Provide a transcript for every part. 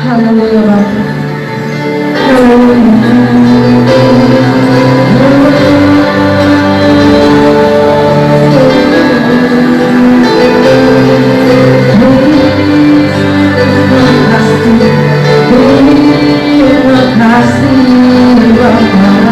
Haleluya Bapa. Terima kasih Bapa.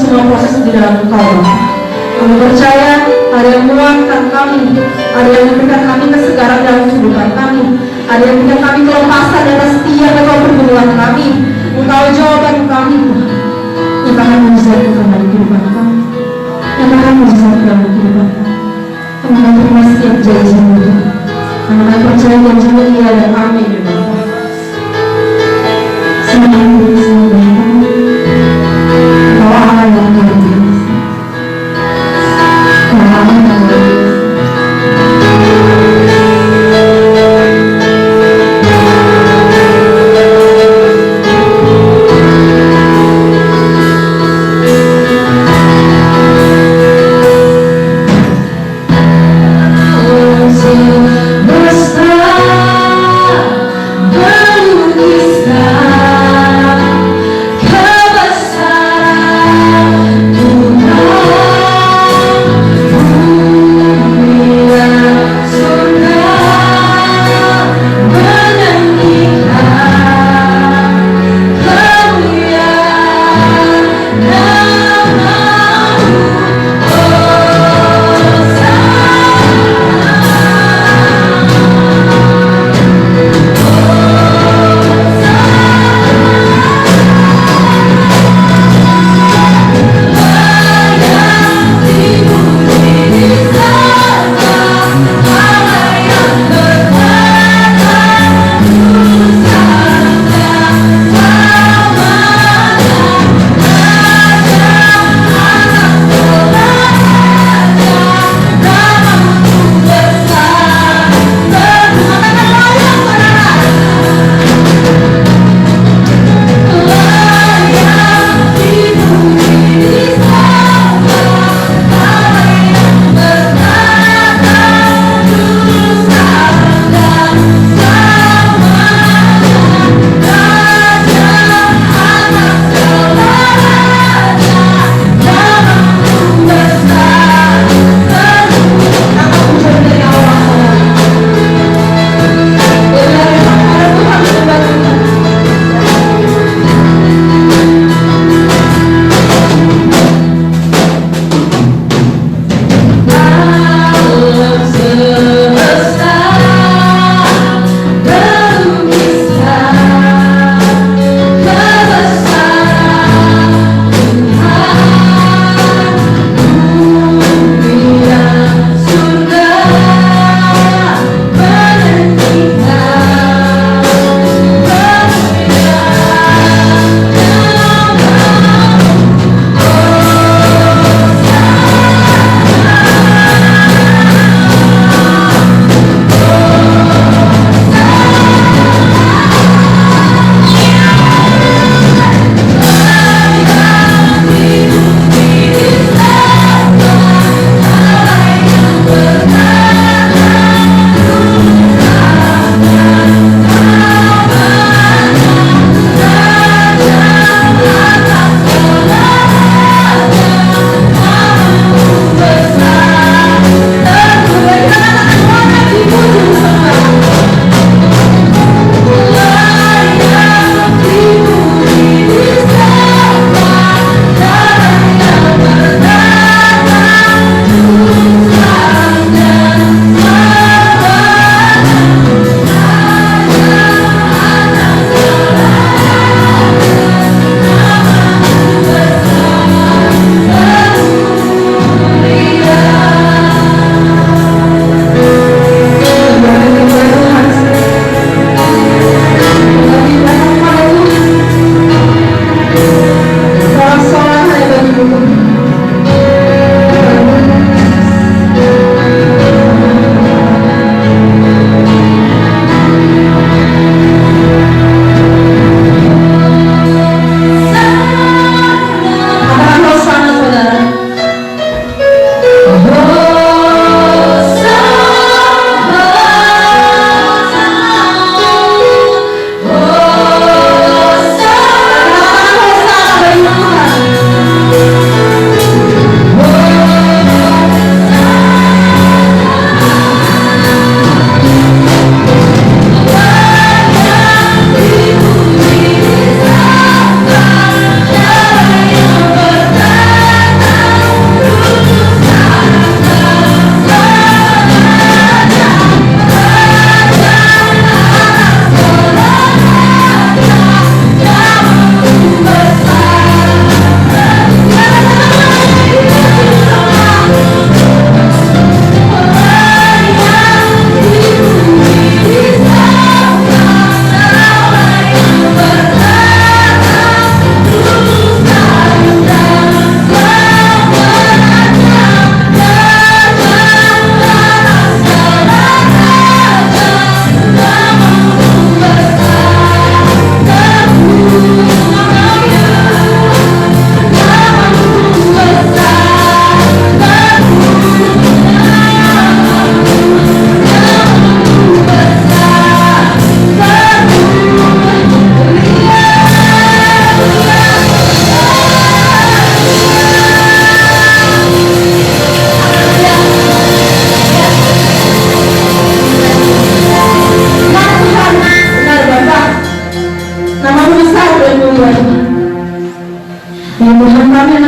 semua proses di dalam Engkau Bapa. Kami percaya ada yang menguatkan kami, ada yang memberikan kami kesegaran dalam kehidupan kami, ada yang memberikan kami kelepasan dan setia Engkau pergumulan kami. Engkau jawaban kami, yang akan menjadi dalam kehidupan kami, yang akan menjadi dalam kehidupan kami. Kami menerima setiap janji-Mu Tuhan. Kami percaya janji-Mu iya dan amin ya Bapa. Semua Kau Allah yang luar biasa. Kau Allah yang luar biasa.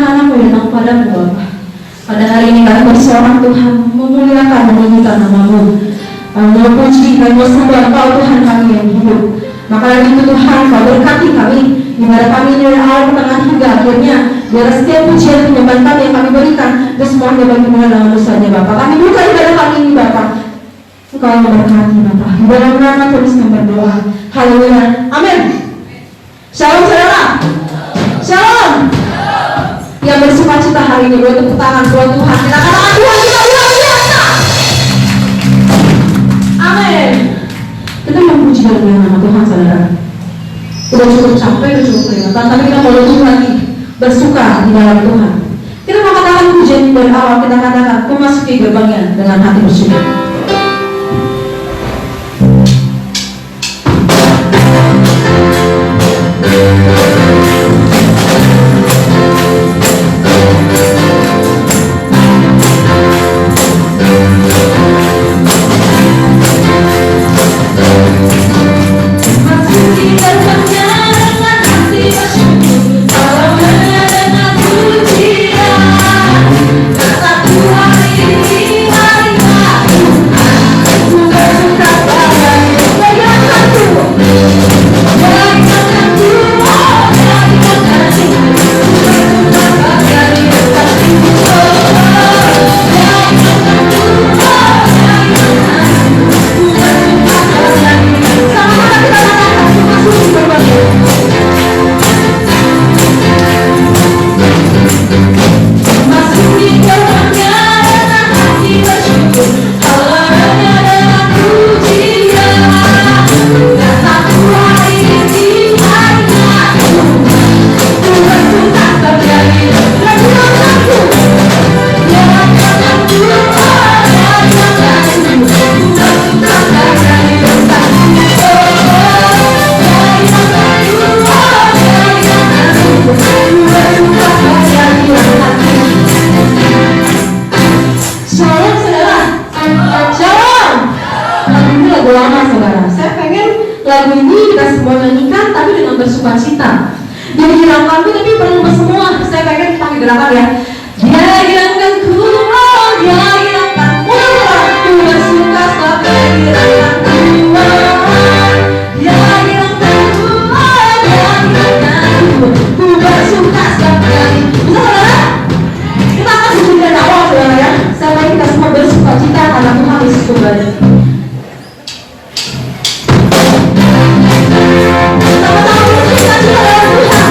anak-anakmu yang datang padamu Bapa. Pada hari ini kami bersorak Tuhan, memuliakan, menyanyikan nama-Mu. Memuji dan bersembah Engkau Tuhan kami yang hidup. Maka dari itu Tuhan, Kau berkati kami di mana kami dari awal pertengahan hingga akhirnya. Biar setiap pujian penyembahan kami yang kami berikan itu semuanya bagi nama-Mu saja Bapa. Kami buka ibadah kami ini Bapa. Engkau yang berkati Bapa. Di dalam nama terus kami berdoa. Haleluya. Amin. Shalom saudara. Shalom. Yang bersuka cita hari ini, buat tepuk tangan buat Tuhan. Kita katakan Tuhan kita luar biasa. Amin. Kita memuji dan memuliakan nama Tuhan saudara. Udah cukup capek, udah cukup peringatan, tapi kita mau lebih lagi bersuka di dalam Tuhan. Kita mau katakan pujian dari awal, kita katakan memasuki gerbangnya dengan hati bersyukur. Lagu ini kita semua nyanyikan tapi dengan bersuka cita. Dia hilangkanku tapi perlu bersemua. Saya pengen pakai gerakan ya. Dia hilangkanku, oh dia hilangkanku, ku bersuka sampai hilangkanku. Dia hilangkanku, oh dia hilangkanku, ku bersuka sampai. Bisa saudara? Kita akan susun dari awal saudara ya. Saya pengen kita semua bersuka cita karena Tuhan Yesus kembali. Sama-sama bersuka cita dalam Tuhan.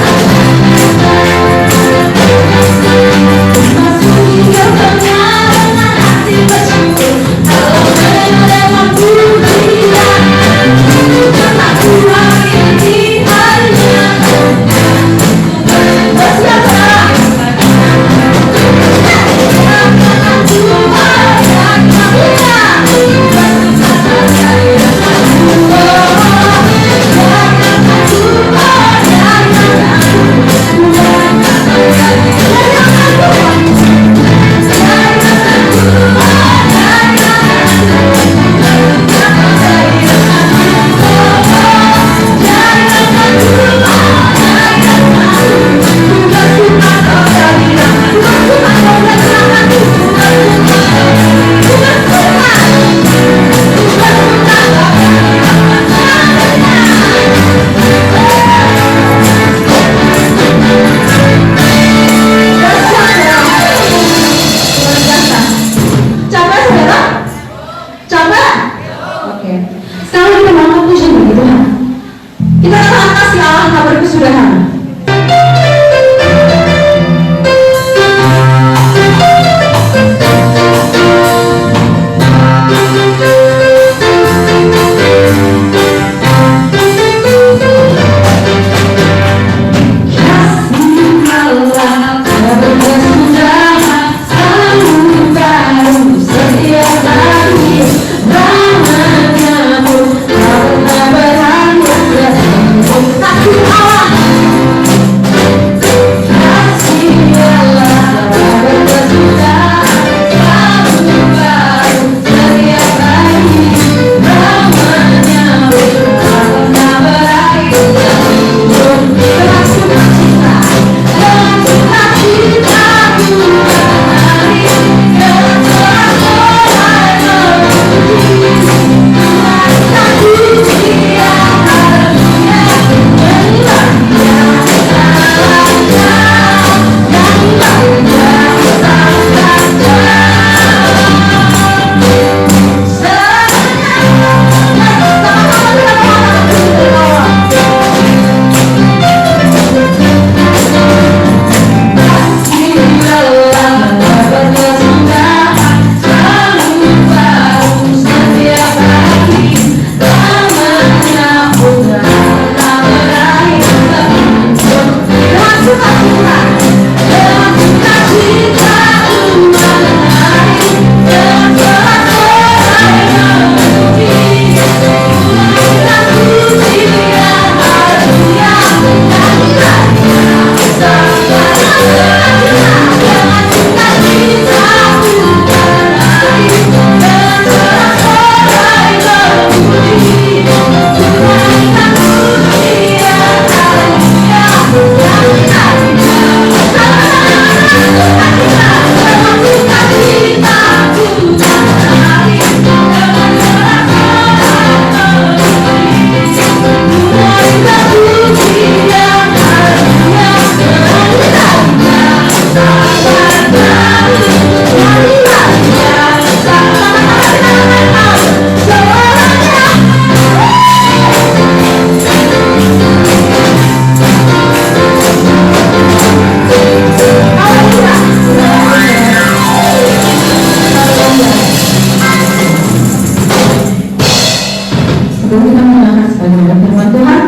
sebelum kita mendengarkan sebagian firman Tuhan,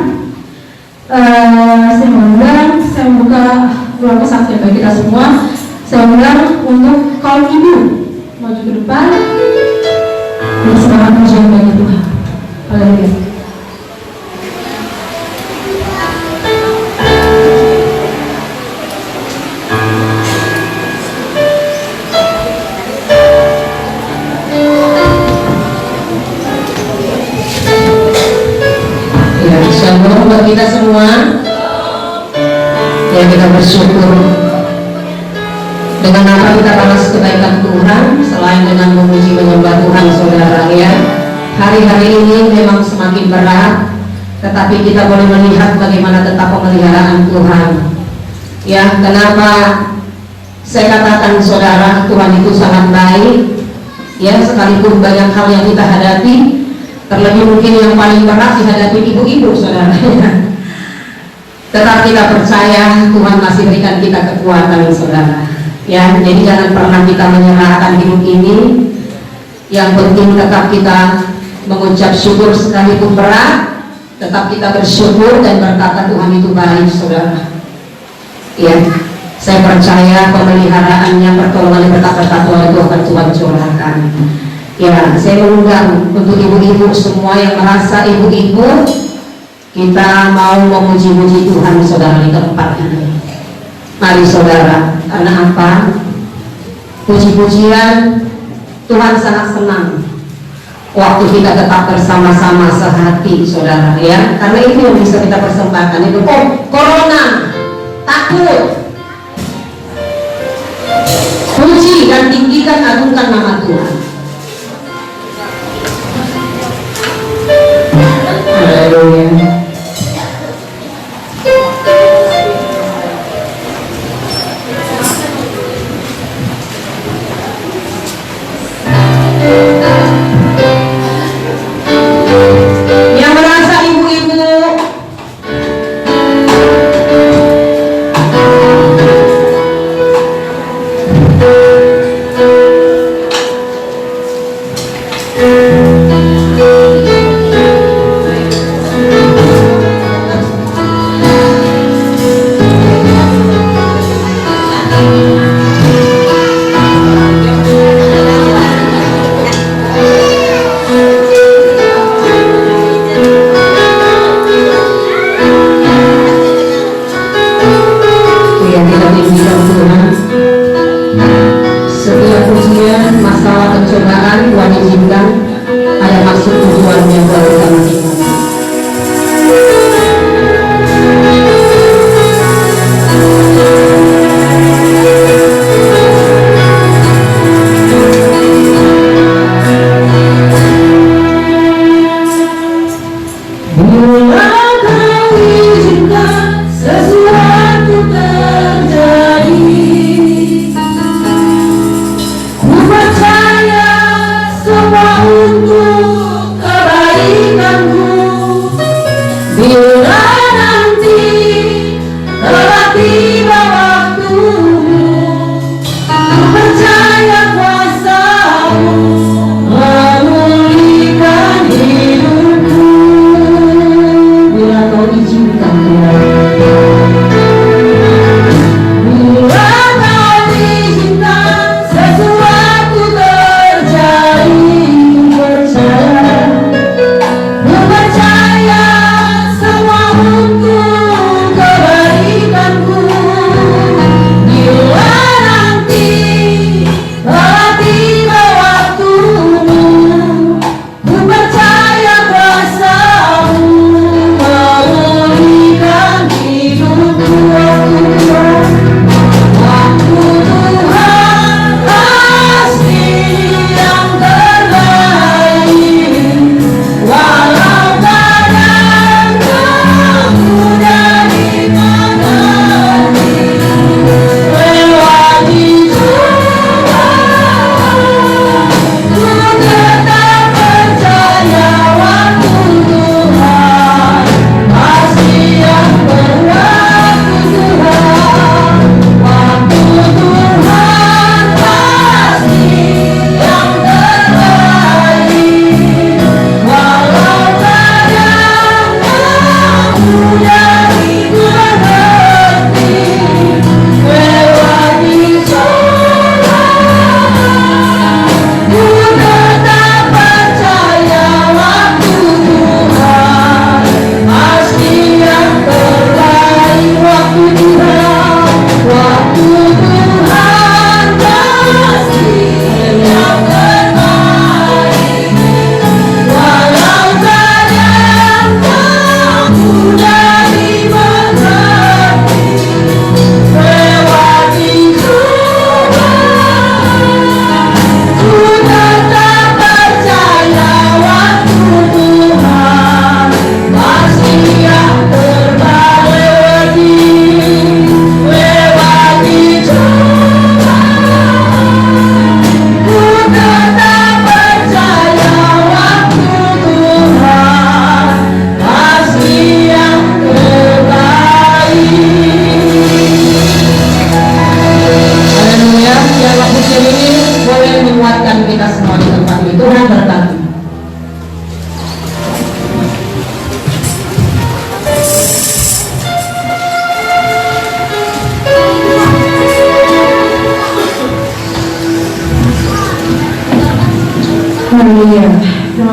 saya membuka ruang kesaksian bagi kita semua. Saya undang untuk kaum ibu maju ke depan bersama pujian bagi Tuhan. Haleluya. Shalom buat kita semua. Ya, kita bersyukur dengan apa kita balas kebaikan Tuhan selain dengan memuji menyembah Tuhan, saudara ya. Hari-hari ini memang semakin berat, tetapi kita boleh melihat bagaimana tetap pemeliharaan Tuhan. Ya, kenapa saya katakan saudara, Tuhan itu sangat baik. Ya, sekalipun banyak hal yang kita hadapi, terlebih mungkin yang paling berat dihadapi ibu-ibu, saudara. Tetap kita percaya Tuhan masih berikan kita kekuatan, saudara. Ya, jadi jangan pernah kita menyerahkan hidup ini. Yang penting tetap kita mengucap syukur sekalipun berat, tetap kita bersyukur dan berkata Tuhan itu baik, saudara. Ya, saya percaya pemeliharaannya, pertolongan berkat-berkat Tuhan itu akan Tuhan curahkan. Ya, saya mengundang untuk ibu-ibu semua yang merasa ibu-ibu, kita mau memuji-muji Tuhan, saudara, di tempat ini. Mari saudara, karena apa? Puji-pujian Tuhan sangat senang waktu kita tetap bersama-sama sehati, saudara ya. Karena itu yang bisa kita persembahkan itu. Oh, corona, takut, puji dan tinggikan, agungkan nama Tuhan. Haleluya. Yang merasa ibu-ibu,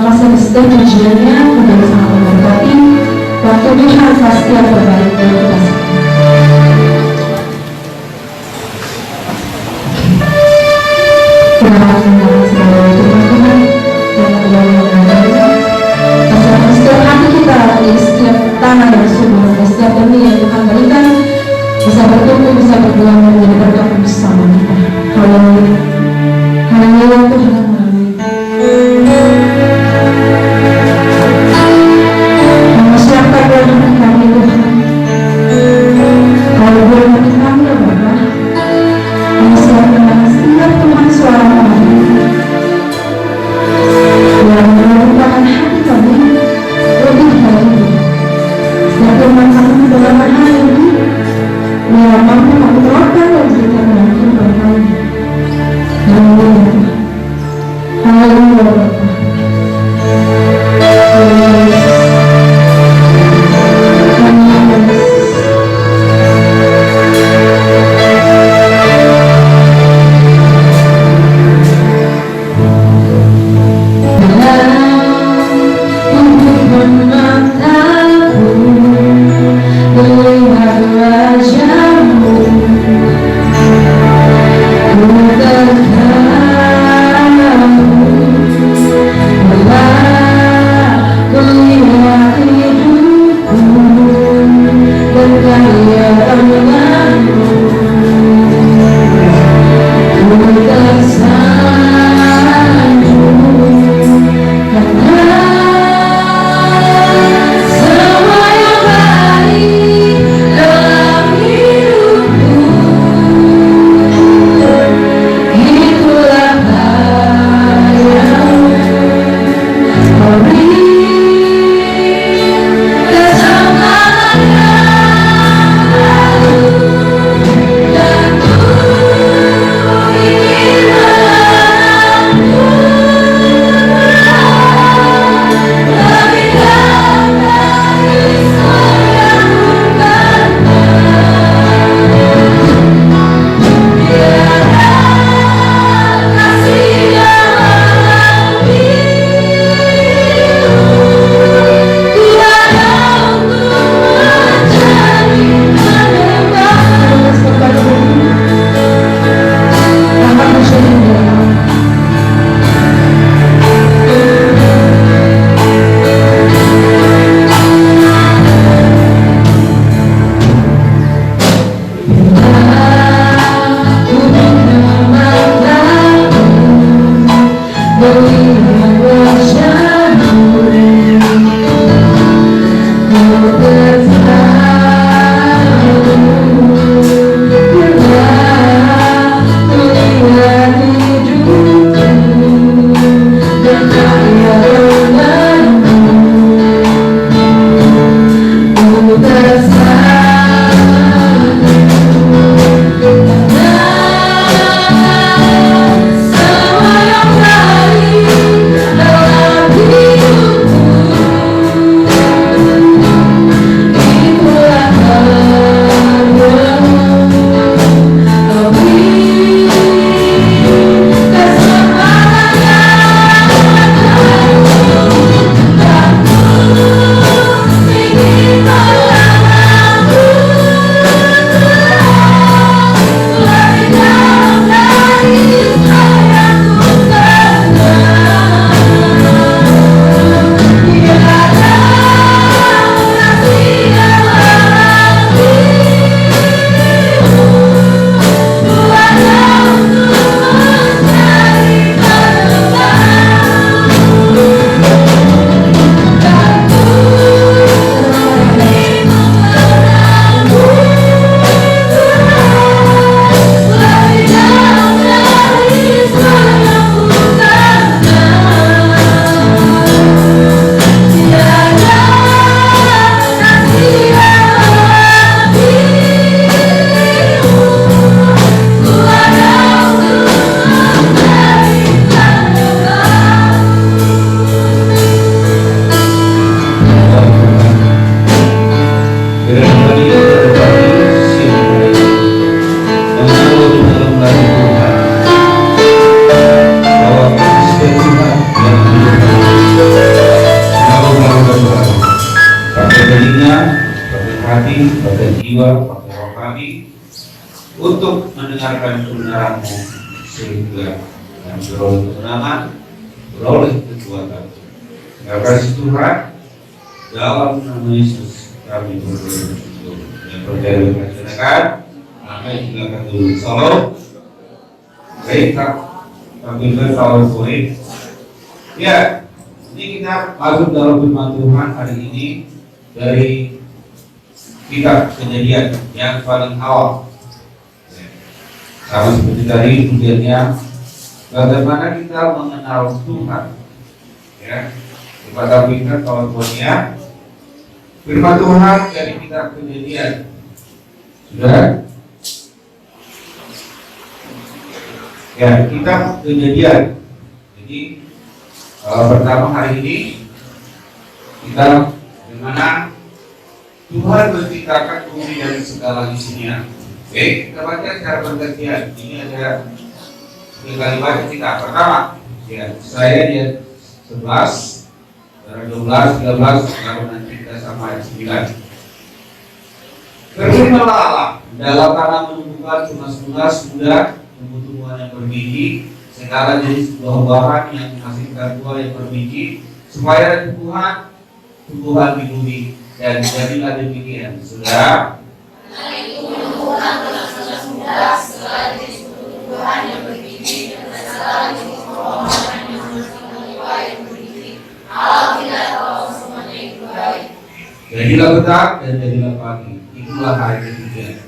masa di setiap ujiannya menjadi sangat memberkati. Waktu Tuhan pasti yang terbaik bagi kita semua. Terima kasih dalam segala firman Tuhan yang telah mengajarkan. Kasihkan setiap hati kita di setiap tanah yang subur, di setiap benih yang Tuhan berikan bisa bertumbuh, bisa berbuah menjadi berkat bersama kita. Haleluya, haleluya Tuhan, haleluya. Mempersiapkan doa kami Tuhan. jiwa roh kami untuk mendengarkan kebenaran-Mu sehingga kami beroleh kemenangan, beroleh kekuatan. Terima kasih Tuhan, dalam nama Yesus kami berdoa dan percaya dengan silakan. Amin. Silakan dulu salam. Baik, kami bersalam sore. Ya, ini kita masuk dalam firman Tuhan hari ini dari kitab Kejadian yang paling awal. Sama seperti tadi kemudiannya bagaimana kita mengenal Tuhan. Ya, kepada kita kawan-kawannya firman Tuhan dari kitab Kejadian. Sudah? Ya, kitab Kejadian. Jadi pertama hari ini kita bagaimana Tuhan menciptakan bumi dan segala isinya. Oke, kita baca secara bergantian. Ini ada tiga kali baca kita. Pertama, ya, saya lihat 11, 12, 13, lalu nanti kita sampai 9. Berfirmanlah Allah, dalam tanah menumbuhkan tunas-tunas muda, tumbuh-tumbuhan yang berbiji, segala jenis buah-buahan yang menghasilkan buah yang berbiji, supaya ada tumbuhan di bumi, dan jadilah demikian. Sudah. Jadilah petang dan jadilah pagi. Itulah hari ketiga.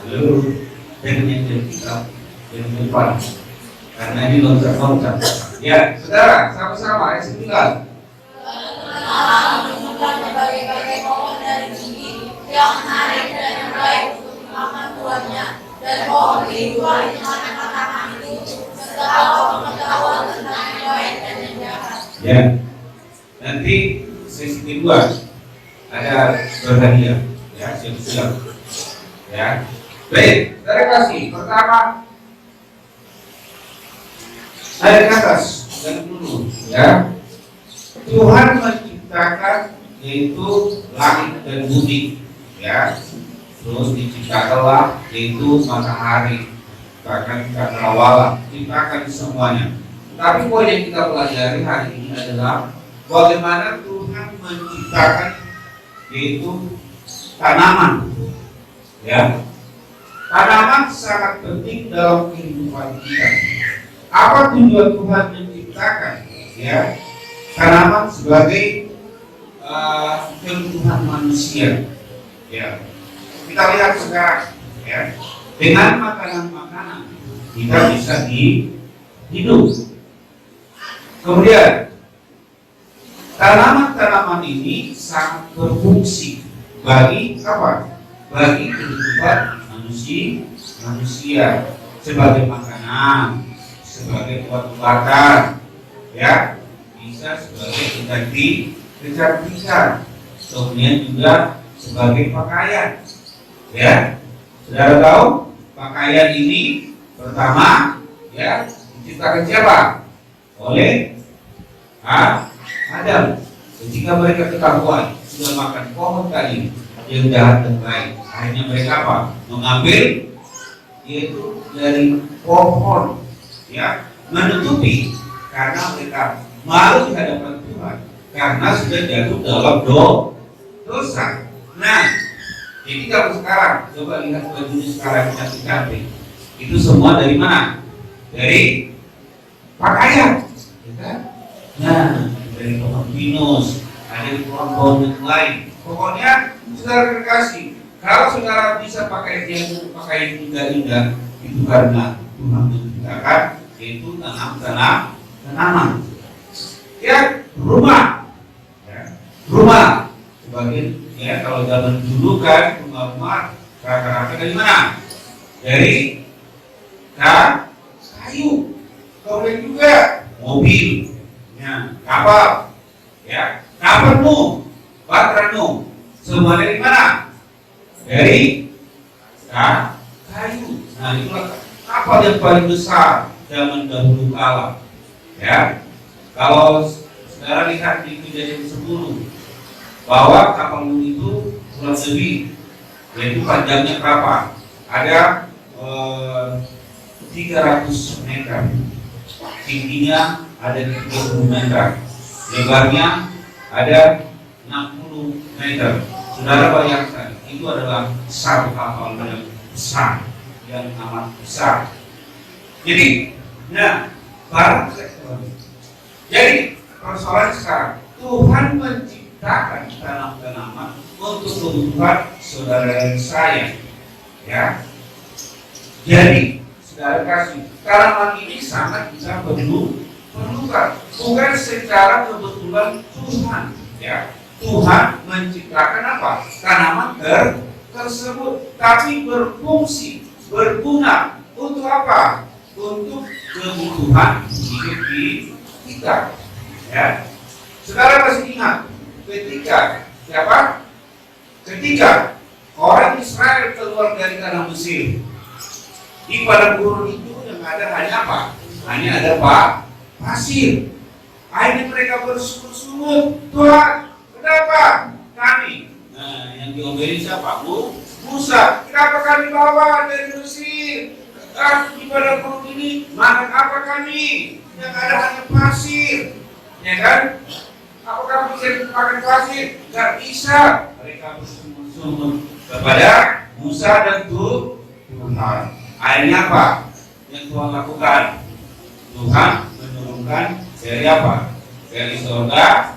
Lalu dengan yang kita yang depan, karena ini loncat-loncat. Ya, saudara, sama-sama ayat 9. Berbagai pohon dari bumi yang menarik dan yang baik untuk dimakan buahnya, dan pohon kehidupan di tengah-tengah itu, serta pengetahuan tentang yang baik dan yang jahat. Ya, nanti sesi kedua ada berhadiah, ya, siap-siap. Ya, baik, terima kasih. Pertama, dari atas dan dulu, ya. Tuhan menciptakan yaitu langit dan bumi, ya. Terus diciptakanlah yaitu matahari, bahkan cakrawala, diciptakan semuanya. Tapi poin yang kita pelajari hari ini adalah bagaimana Tuhan menciptakan yaitu tanaman, ya. Tanaman sangat penting dalam kehidupan kita. Apa tujuan Tuhan menciptakan, ya, tanaman sebagai kebutuhan manusia, ya. Kita lihat sekarang, ya, dengan makanan-makanan kita bisa hidup. Kemudian tanaman-tanaman ini sangat berfungsi bagi apa? Bagi kehidupan manusia sebagai makanan, sebagai obat-obatan, ya, bisa sebagai pengganti kecantikan, kemudian juga sebagai pakaian, ya. Saudara tahu pakaian ini pertama, ya, diciptakan siapa? Oleh Adam. Ketika mereka ketahuan sudah makan pohon tadi yang jahat dan baik, akhirnya mereka apa? Mengambil yaitu dari pohon, ya, menutupi karena mereka malu di hadapan Tuhan karena sudah jatuh dalam dosa. Nah, jadi kalau sekarang coba lihat bajunya sekarang cantik-cantik, itu semua dari mana? Dari pakaian, ya kan? Nah, dari pohon pinus, ada di pohon-pohon yang lain. Pokoknya saudara terkasih, kalau saudara bisa pakai yang pakaian indah-indah, itu karena Tuhan menciptakan yaitu tanaman. Ya, rumah, sebagai, ya, kalau zaman dulu kan rumah-rumah rata-rata dari mana? Dari kayu. Kemudian juga mobil, ya, kapal, ya, kapalmu, bateraimu, semua dari mana? Dari kayu. Nah, itulah kapal yang paling besar zaman dahulu kala. Ya, kalau saudara lihat di Kejadian 10 bahwa kapal Nuh itu kurang lebih, yaitu panjangnya berapa? Ada 300 meter, tingginya ada 30 meter, lebarnya ada 60 meter. Saudara bayangkan, itu adalah satu kapal yang besar, yang amat besar. Jadi, nah, jadi persoalan sekarang, Tuhan menciptakan tanaman-tanaman untuk kebutuhan saudara dan saya, ya. Jadi, saudara kasih, tanaman ini sangat kita perlukan, bukan secara kebetulan Tuhan, ya. Tuhan menciptakan apa? Tanaman tersebut, tapi berfungsi, berguna untuk apa? Untuk kebutuhan hidup kita. Ya, saudara masih ingat ketika siapa? Ketika orang Israel keluar dari tanah Mesir, di padang gurun itu yang ada hanya apa? Hanya ada pasir. Akhirnya mereka bersungut-sungut, Tuhan, kenapa kami? Nah, yang diomelin siapa? Musa. Kenapa kami bawa dari Mesir? Di padang gurun ini makan apa kami? Yang ada hanya pasir, ya kan? Apakah bisa makan pasir? Gak bisa. Mereka bersungut-sungut kepada Musa dan Tuhan. Akhirnya apa yang Tuhan lakukan? Tuhan menurunkan dari apa? Dari surga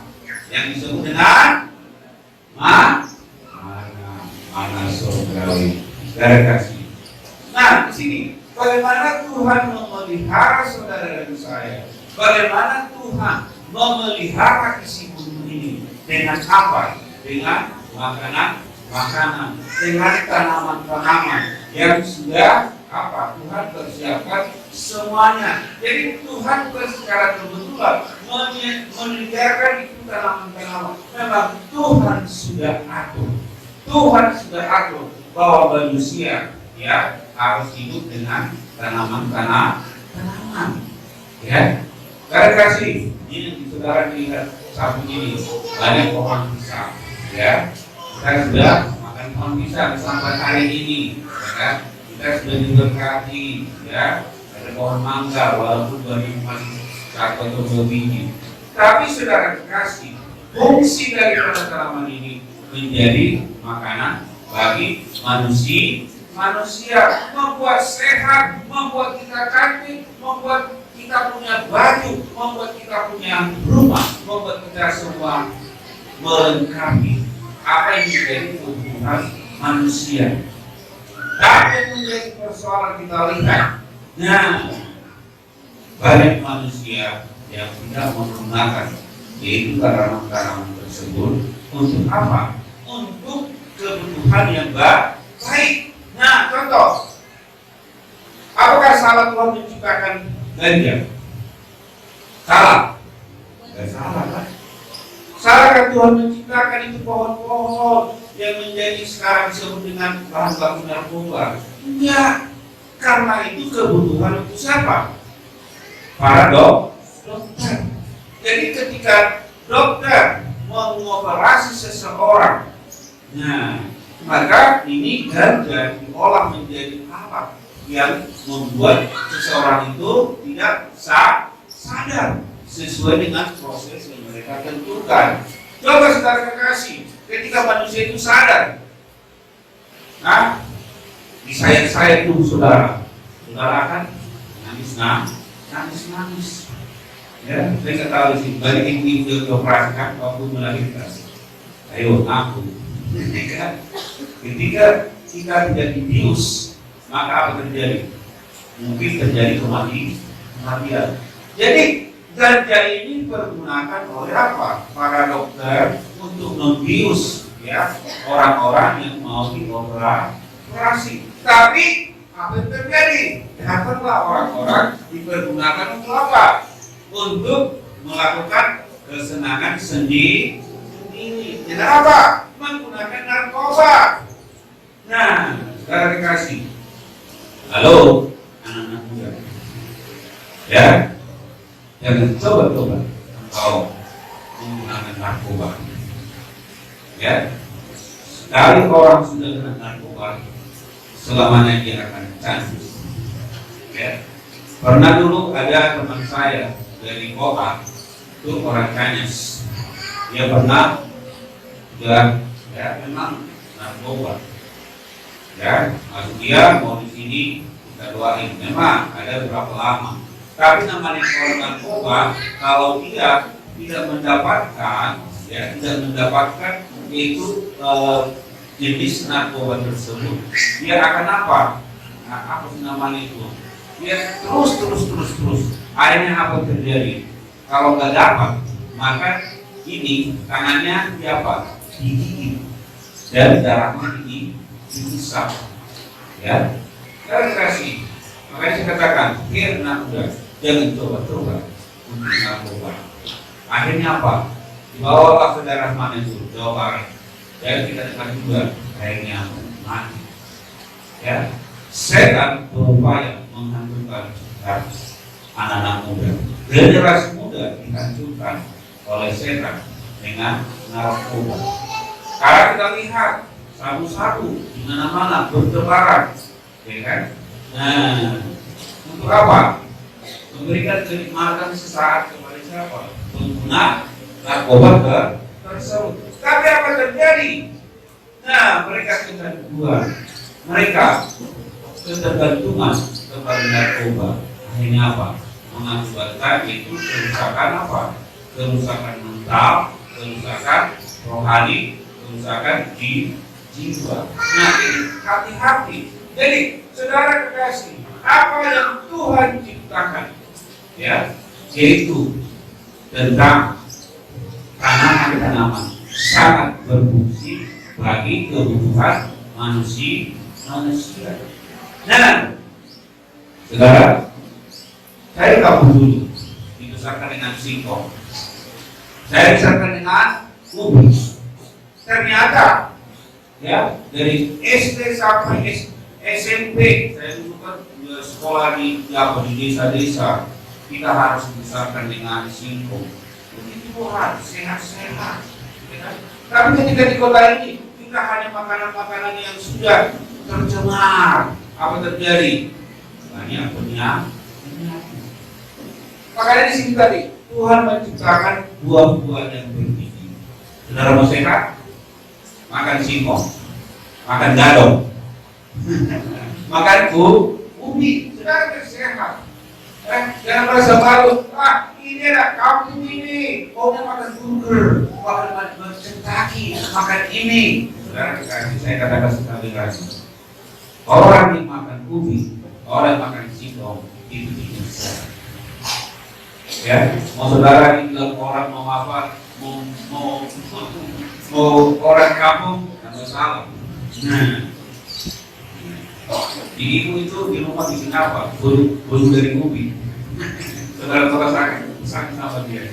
yang disebut dengan mana surgawi. Saudara kasih. Nah, di sini bagaimana Tuhan memelihara saudara dan saya? Bagaimana Tuhan memelihara isi bumi ini? Dengan apa? Dengan makanan, dengan tanaman-tanaman yang sudah apa? Tuhan persiapkan semuanya. Jadi Tuhan bukan secara kebetulan menyediakan itu tanaman-tanaman. Memang Tuhan sudah atur. Tuhan sudah atur bahwa manusia, ya, harus hidup dengan tanaman-tanaman, ya. Karena kasih ini saudara lihat sapu ini banyak pohon pisang, ya. Kita sudah makan pohon pisang sampai hari ini, ya kan? Kita sudah diberkati, ya. Ada pohon mangga walaupun baru masih satu atau dua biji. Tapi saudara kasih, fungsi dari tanaman ini menjadi makanan bagi manusia, membuat sehat, membuat kita cantik, membuat kita punya baju, membuat kita punya rumah, membuat kita semua melengkapi apa yang menjadi kebutuhan manusia. Tapi yang menjadi persoalan kita lihat, nah, banyak manusia yang tidak menggunakan yaitu tanaman-tanaman tersebut untuk apa? Untuk kebutuhan yang baik. Nah, contoh, apakah salah Tuhan menciptakan ganja? Salah? Tidak salah kan? Salahkah Tuhan menciptakan itu pohon-pohon yang menjadi sekarang disebut dengan bahan baku narkoba? Enggak, karena itu kebutuhan untuk siapa? Para dokter. Jadi ketika dokter mengoperasi seseorang, nah, maka ini ganja diolah menjadi apa yang membuat seseorang itu tidak sadar sesuai dengan proses yang mereka tentukan. Coba saudara kasih, ketika manusia itu sadar, nah, disayat-sayat tubuh saudara akan nangis. Ya, mereka tahu sih, banyak ibu-ibu yang dioperasikan waktu melahirkan. Ayo, aku. Ketika kita tidak dibius, maka apa terjadi? Mungkin terjadi kematian. Jadi ganja ini dipergunakan oleh apa? Para dokter untuk membius, ya, orang-orang yang mau dioperasi. Tapi apa yang terjadi? Datanglah orang-orang dipergunakan untuk apa? Untuk melakukan kesenangan sendiri. Tidak apa? Menggunakan narkoba. Nah, Saudara dikasih. Halo, anak-anak muda. Ya, jangan coba-coba engkau menggunakan narkoba. Ya, sekali orang sudah kena narkoba, selamanya dia akan cantik. Ya, pernah dulu ada teman saya dari kota, itu orang Canyes. Dia pernah juga, ya memang narkoba. Ya, masuk dia mau di sini kita doain. Memang ada berapa lama. Tapi namanya orang narkoba, kalau dia tidak mendapatkan, ya tidak mendapatkan itu jenis narkoba tersebut, dia akan apa? Nah, apa sih namanya itu? Dia terus. Akhirnya apa terjadi? Kalau nggak dapat, maka ini tangannya apa? Digigit dan darahnya ini dihisap. Ya, saya kasih. Makanya saya katakan, narkoba jangan coba-coba untuk narkoba. Akhirnya apa? Dibawalah ke daerah mana itu, Jawa Barat. Dan kita dengar juga akhirnya mati. Ya, setan berupaya menghancurkan anak-anak muda. Generasi muda dihancurkan oleh setan dengan narkoba. Karena kita lihat sabu-sabu di mana-mana bertebaran, ya kan? Nah, untuk apa? Memberikan kenikmatan sesaat kepada siapa? Pengguna narkoba tersebut. Tapi apa terjadi? Nah, mereka kecanduan, mereka ketergantungan kepada narkoba. Akhirnya apa? Mengakibatkan itu kerusakan apa? Kerusakan mental, kerusakan rohani, kerusakan di jiwa. Nah, ini hati-hati. Jadi, saudara kekasih, apa yang Tuhan ciptakan, ya, yaitu tentang tanaman-tanaman sangat berfungsi bagi kebutuhan manusia. Nah, saudara, saya kamu dulu dibesarkan dengan singkong, saya dibesarkan dengan ubi. Ternyata, ya, dari SD sampai SMP, saya dulu kan sekolah di desa-desa, kita harus dibesarkan dengan singkong. Begitu harus sehat-sehat. Ya. Tapi ketika di kota ini kita hanya makanan-makanan yang sudah tercemar, apa terjadi? Banyak penyakit. Makanya di sini tadi Tuhan menciptakan buah-buah yang bergizi. Saudara mau sehat? Makan singkong, makan gadong, makan ubi. Saudara sehat. Jangan merasa malu. Ini ada kampung ini, maunya makan burger, makan Kentucky, makan ini. Saudara kekasih, saya katakan sekali lagi, orang yang makan ubi, orang yang makan singkong itu tidak sehat. Ya, mau saudara bilang orang mau apa, mau orang kampung, nggak salah. Nah, di ibu itu di rumah bikin apa? Bulu dari ubi. Saudara sakit sama dia.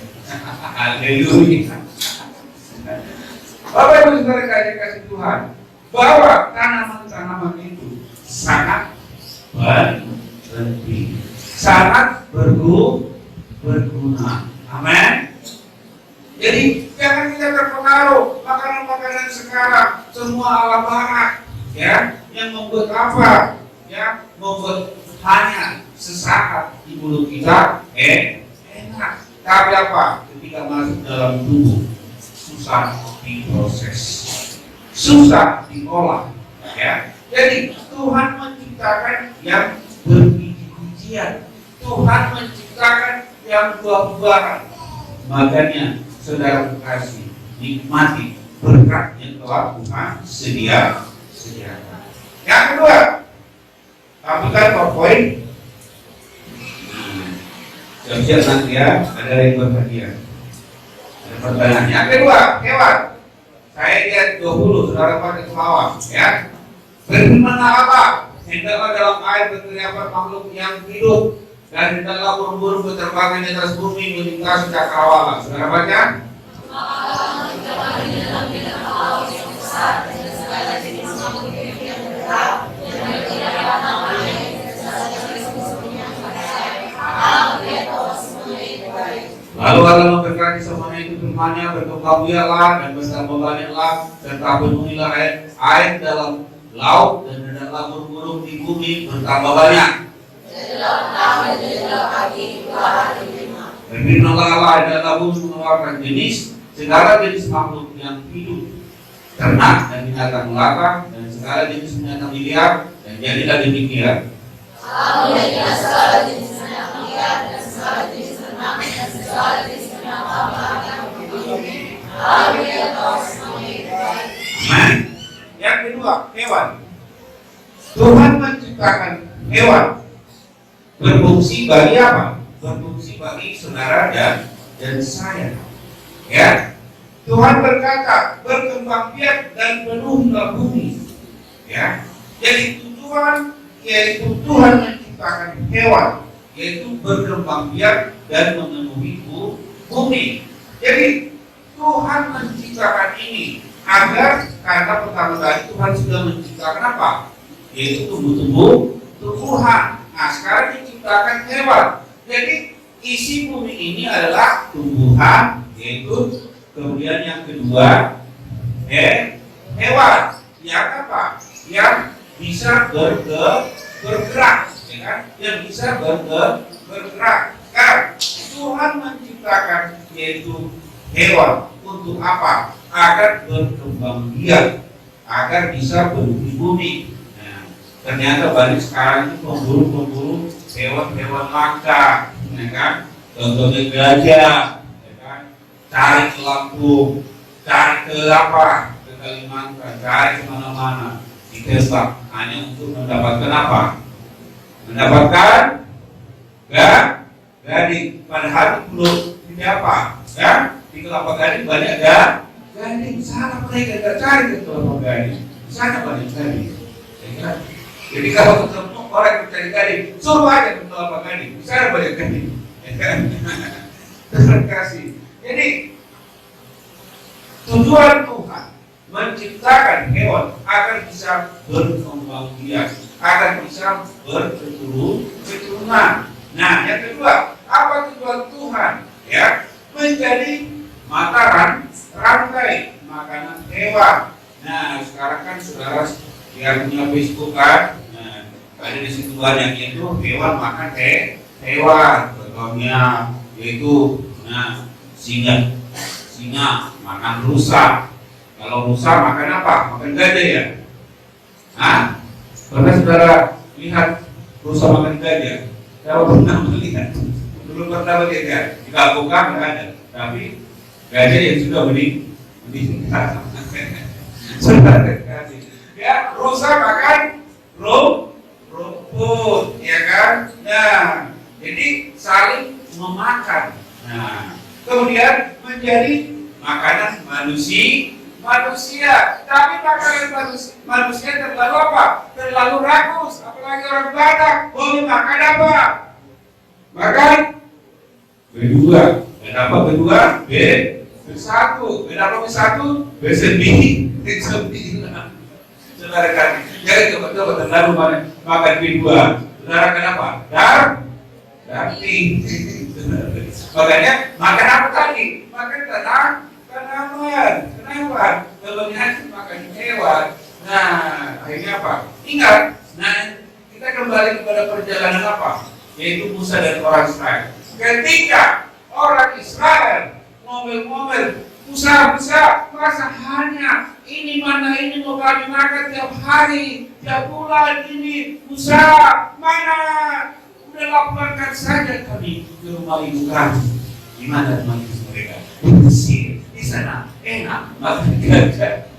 Haleluya. Bapak Ibu saudara kasih Tuhan, bahwa tanaman-tanaman itu sangat penting, sangat berguna. Amin. Jadi jangan kita terpengaruh makanan-makanan sekarang semua ala barat, ya, yang membuat apa? Ya, membuat hanya sesaat di mulut kita enak. Tapi apa? Ketika masuk dalam tubuh susah diproses, susah diolah. Ya, jadi Tuhan menciptakan yang berbiji-bijian. Tuhan menciptakan yang buah-buahan. Makanya saudara kasih nikmati berkat yang telah Tuhan sediakan. Yang kedua, apakah PowerPoint? Siap-siap nanti ya, ada yang berhadiah. Ada pertanyaan. Yang kedua, hewan. Saya lihat 20, saudara pakai kelawar, ya. Berfirman apa? Hendaklah dalam air terdapat makhluk yang hidup, dan hendaklah burung-burung berterbangan di atas bumi melintasi cakrawala. Saudara baca? Lalu Allah memberkati semuanya itu firman-Nya, berkembang biaklah dan bertambah banyaklah, serta penuhilah air dalam laut dan hendaklah burung-burung di bumi bertambah banyak. Dan firman Allah adalah bumi mengeluarkan segala jenis makhluk yang hidup, ternak dan binatang melata dan segala jenis binatang liar, dan jadilah demikian. Amin. Yang kedua, hewan. Tuhan menciptakan hewan berfungsi bagi apa? Berfungsi bagi saudara dan saya. Ya, Tuhan berkata, berkembang biak dan penuhilah bumi. Ya, jadi tujuan yaitu Tuhan menciptakan hewan, yaitu berkembang biak dan memenuhi bumi. Jadi Tuhan menciptakan ini agar, karena pertama kali Tuhan sudah menciptakan apa? Yaitu tumbuhan. Nah, sekarang diciptakan hewan. Jadi isi bumi ini adalah tumbuhan, yaitu kemudian yang kedua hewan. Yang apa? Yang bisa bergerak, ya kan? Yang bisa bergerak. Kan? Tuhan menciptakan yaitu hewan untuk apa? Agar berkembang biak, agar bisa memenuhi bumi. Nah, ternyata banyak sekarang itu pemburu hewan-hewan langka, ya kan? Contohnya gajah, ya kan? Cari ke Lampung, cari ke apa? Ke Kalimantan, cari kemana-mana, ditembak hanya untuk mendapatkan apa? Mendapatkan gading. Padahal belum apa? Ya? Di Kelapa Gading banyak gading. Sana mereka tidak cari ke Kelapa Gading. Sana banyak gading. Ya, jadi kalau ketemu orang yang mencari gading, suruh aja ke Kelapa Gading. Sana banyak gading. Ya, terima kasih. Jadi tujuan Tuhan menciptakan hewan agar bisa berkembang biak, agar bisa berketurunan. Nah, yang kedua, apa tujuan Tuhan? Ya, menjadi mata rantai makanan hewan. Nah, sekarang kan saudara yang punya Facebook kan, nah, ada di situ banyak itu hewan makan hewan. Contohnya yaitu, nah, singa makan rusa. Kalau rusa makan apa? Makan gajah ya. Nah, pernah saudara lihat rusa makan gajah? Saya pernah melihat. Belum pernah melihat ya. Di kampung nggak ada. Tapi gajah yang sudah meninggal. Ya, rusa makan rumput, ya kan? Nah, jadi saling memakan. Nah, kemudian menjadi makanan manusia. Tapi makanan manusia terlalu apa? Terlalu rakus. Apalagi orang Batak, boleh makan apa? Makan berdua. Dan apa berdua? Bersatu. Dan apa bersatu? Bersembilan. Saudara kami, jangan coba terlalu makan berdua. Saudara kenapa? Daging. Makanya makan apa tadi? Makan tanaman. Kenapa? Kelebihan makan hewan. Nah, akhirnya apa? Ingat. Nah, kita kembali kepada perjalanan apa? Yaitu Musa dan orang Israel. Ketika orang Israel ngomel-ngomel, Musa, masa hanya ini mana ini mau kami makan tiap hari, tiap bulan ini. Musa, mana? Udah laporkan saja kami ke rumah ibu kami. Di mana rumah ibu mereka? Di Mesir. Di sana enak makan gajah,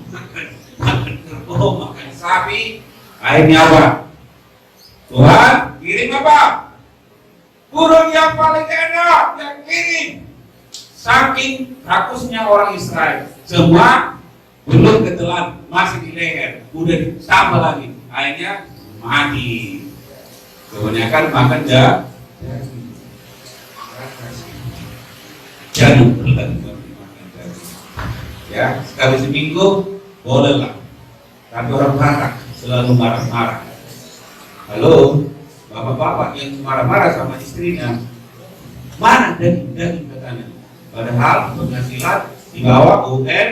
makan kerbau, makan sapi. Akhirnya apa? Tuhan kirim apa? Burung yang paling enak yang kirim. Saking rakusnya orang Israel, semua belum ketelan, masih di leher, udah ditambah lagi, akhirnya mati. Kebanyakan makan jangan berlari makan daging. Ya, sekali seminggu bolehlah. Tapi orang Batak selalu marah-marah. Halo, bapak-bapak yang marah-marah sama istrinya, mana daging katanya? Padahal penghasilan di bawah UMR.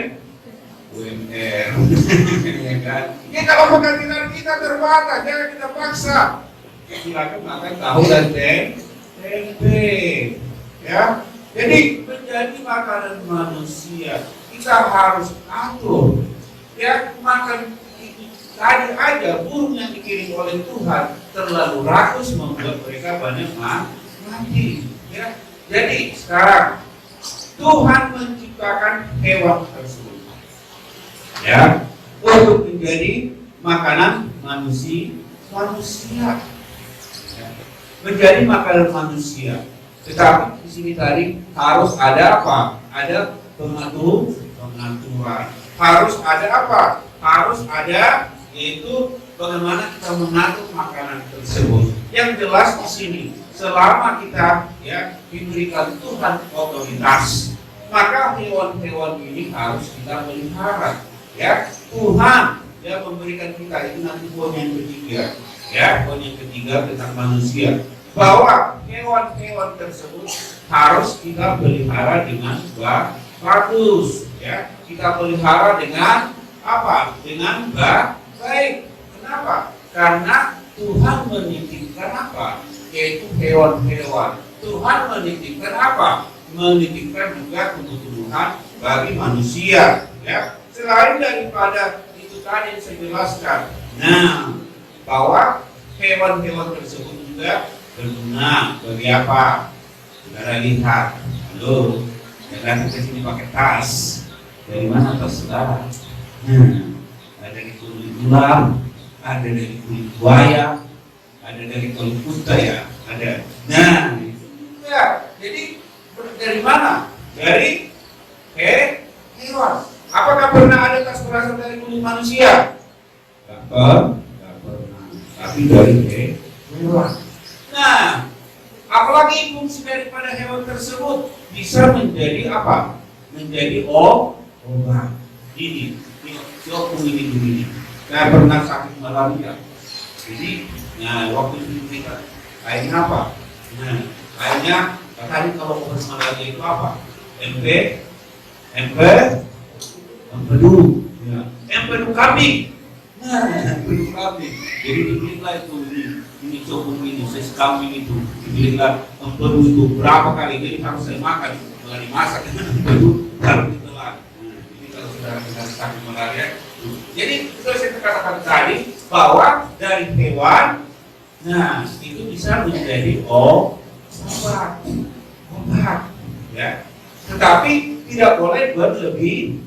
Ya kan? Ya kalau penghasilan kita terbatas, jangan kita paksa. Silakan makan tahu dan tempe. Ya. Jadi menjadi makanan manusia kita harus atur. Ya, makan itu tadi aja burung yang dikirim oleh Tuhan terlalu rakus membuat mereka banyak mati. Ya. Jadi sekarang Tuhan menciptakan hewan tersebut, ya, untuk menjadi makanan manusia, ya, menjadi makanan manusia. Tetapi di sini tadi harus ada apa? Ada pengaturan. Harus ada apa? Harus ada, yaitu bagaimana kita mengatur makanan tersebut. Yang jelas di sini, selama kita ya diberikan Tuhan otoritas, maka hewan-hewan ini harus kita pelihara. Ya, Tuhan ya memberikan kita itu nanti poin yang ketiga. Ya, poin yang ketiga tentang manusia, bahwa hewan-hewan tersebut harus kita pelihara dengan bagus. Ya, kita pelihara dengan apa? Dengan baik. Kenapa? Karena Tuhan menitipkan apa? Yaitu hewan-hewan. Tuhan menitipkan apa? Menitipkan juga kebutuhan bagi manusia. Ya, selain daripada itu tadi yang saya jelaskan. Nah, bahwa hewan-hewan tersebut juga berguna bagi apa? Saudara lihat, halo, jangan ke sini pakai tas. Dari mana tas saudara? Ada dari kulit ular, ada dari kulit buaya, ada dari kulit kuda ya, ada. Nah, ya, jadi dari mana? Dari hewan. Apakah pernah ada tas berasal dari kulit manusia? Tidak pernah. Tapi dari hewan. Nah, apalagi fungsi daripada hewan tersebut bisa menjadi apa? Menjadi obat. Ini opung ini begini. Saya pernah sakit malaria. Jadi, nah waktu itu kita airnya apa? Nah, airnya tadi kalau obat malaria itu apa? Empedu, ya. Empedu kambing. Nah, empedu kambing. Jadi dibelilah itu ini cokung ini, ses kambing itu dibelilah empedu itu berapa kali? Jadi harus saya makan, kalau dimasak empedu harus ditelan. Ini kalau saudara sakit malaria. Jadi sudah saya katakan tadi bahwa dari hewan, nah itu bisa menjadi obat, ya. Tetapi tidak boleh berlebihan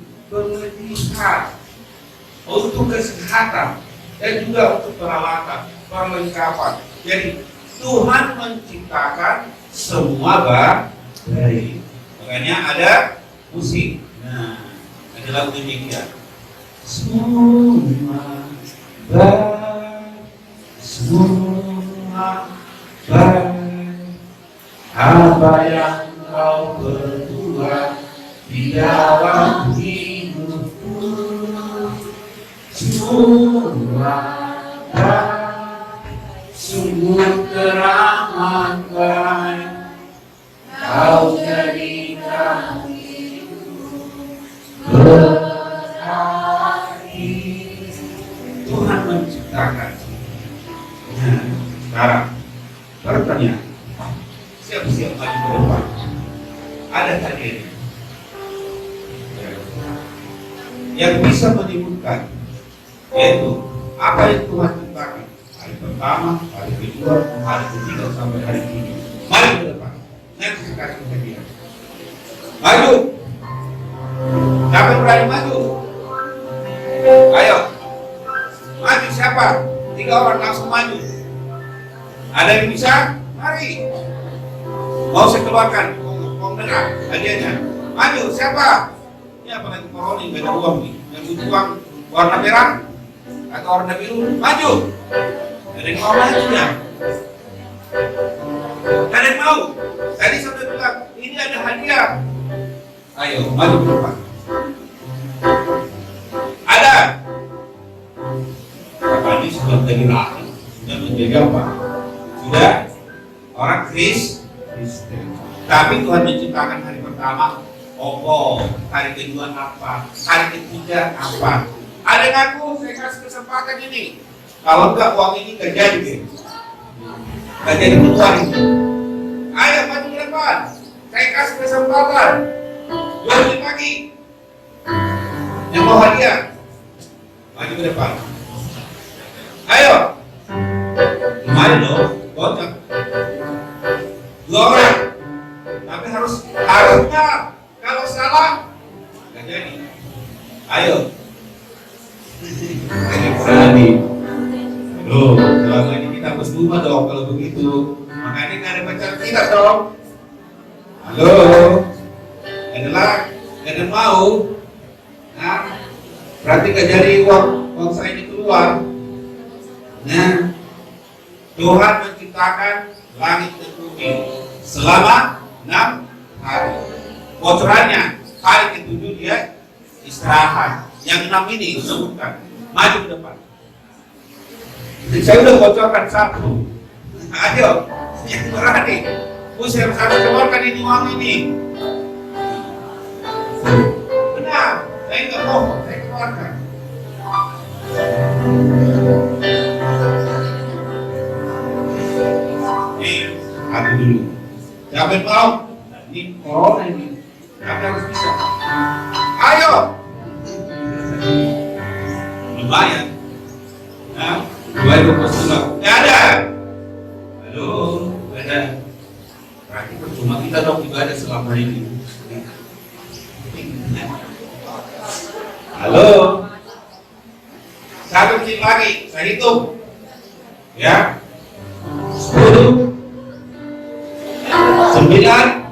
untuk kesehatan dan juga untuk peralatan, perlengkapan. Jadi Tuhan menciptakan semua baik. Makanya ada musik. Nah, ada lagu demikian. Semua baik, apa yang kau berbuat di dalam hidupku, semua sungguh teramat baik, kau jadikan berarti. Tuhan menciptakan. Nah, sekarang pertanyaan, siap-siap maju ke depan. Ada hadir yang bisa menyebutkan, yaitu apa yang Tuhan ciptakan hari pertama, hari kedua, hari ketiga sampai hari ini. Mari ke depan. Nanti saya kasih hadiah. Maju. Siapa yang berani maju? Ayo. Maju siapa? 3 orang langsung maju. Ada yang bisa? Mari. Mau saya keluarkan uang dengar hadiahnya. Maju siapa? Ini apalagi corona nggak ada uang nih. Yang butuh uang warna merah atau warna biru, maju. Ada yang mau maju ya? Ada yang mau? Tadi sampai bilang ini ada hadiah. Ayo maju ke depan. Ada. Bapak ini sudah menjadi rakyat, sudah menjadi apa? Sudah orang Kristen. Tapi Tuhan menciptakan hari pertama pertama Opo, hari kedua apa, hari ketiga apa. Ada yang ngaku, saya kasih kesempatan ini. Kalau enggak uang ini gak jadi deh. Gak jadi keluar ini. Ayo maju ke depan. Saya kasih kesempatan. 2 menit lagi. Yang mau hadiah, maju ke depan. Ayo. Lumayan loh, kocak. 2 orang. Tapi harusnya kalau salah nggak jadi. Ayo. Ini berani. Loh, selama ini kita berdua dong kalau begitu. Makanya nggak ada pacar kita dong. Halo. Gak ada mau. Nah, berarti nggak jadi uang saya ini keluar. Nah, Tuhan menciptakan langit dan bumi selama 6 hari. Bocorannya hari ke-7 dia istirahat. Yang 6 ini sebutkan. Maju ke depan. Saya udah bocorkan 1. Ayo, yang berani. Saya harus keluarkan ini uang ini. Benar, saya nggak bohong, saya keluarkan. Hati dulu. Siapa yang mau? Ini corona ini. Kami harus bisa. Ayo. Lumayan. Nah, 2020. Nggak ada. Halo, nggak ada. Berarti percuma kita dong ibadah selama ini. Halo. 1 menit lagi, saya hitung. Ya. 10, 9,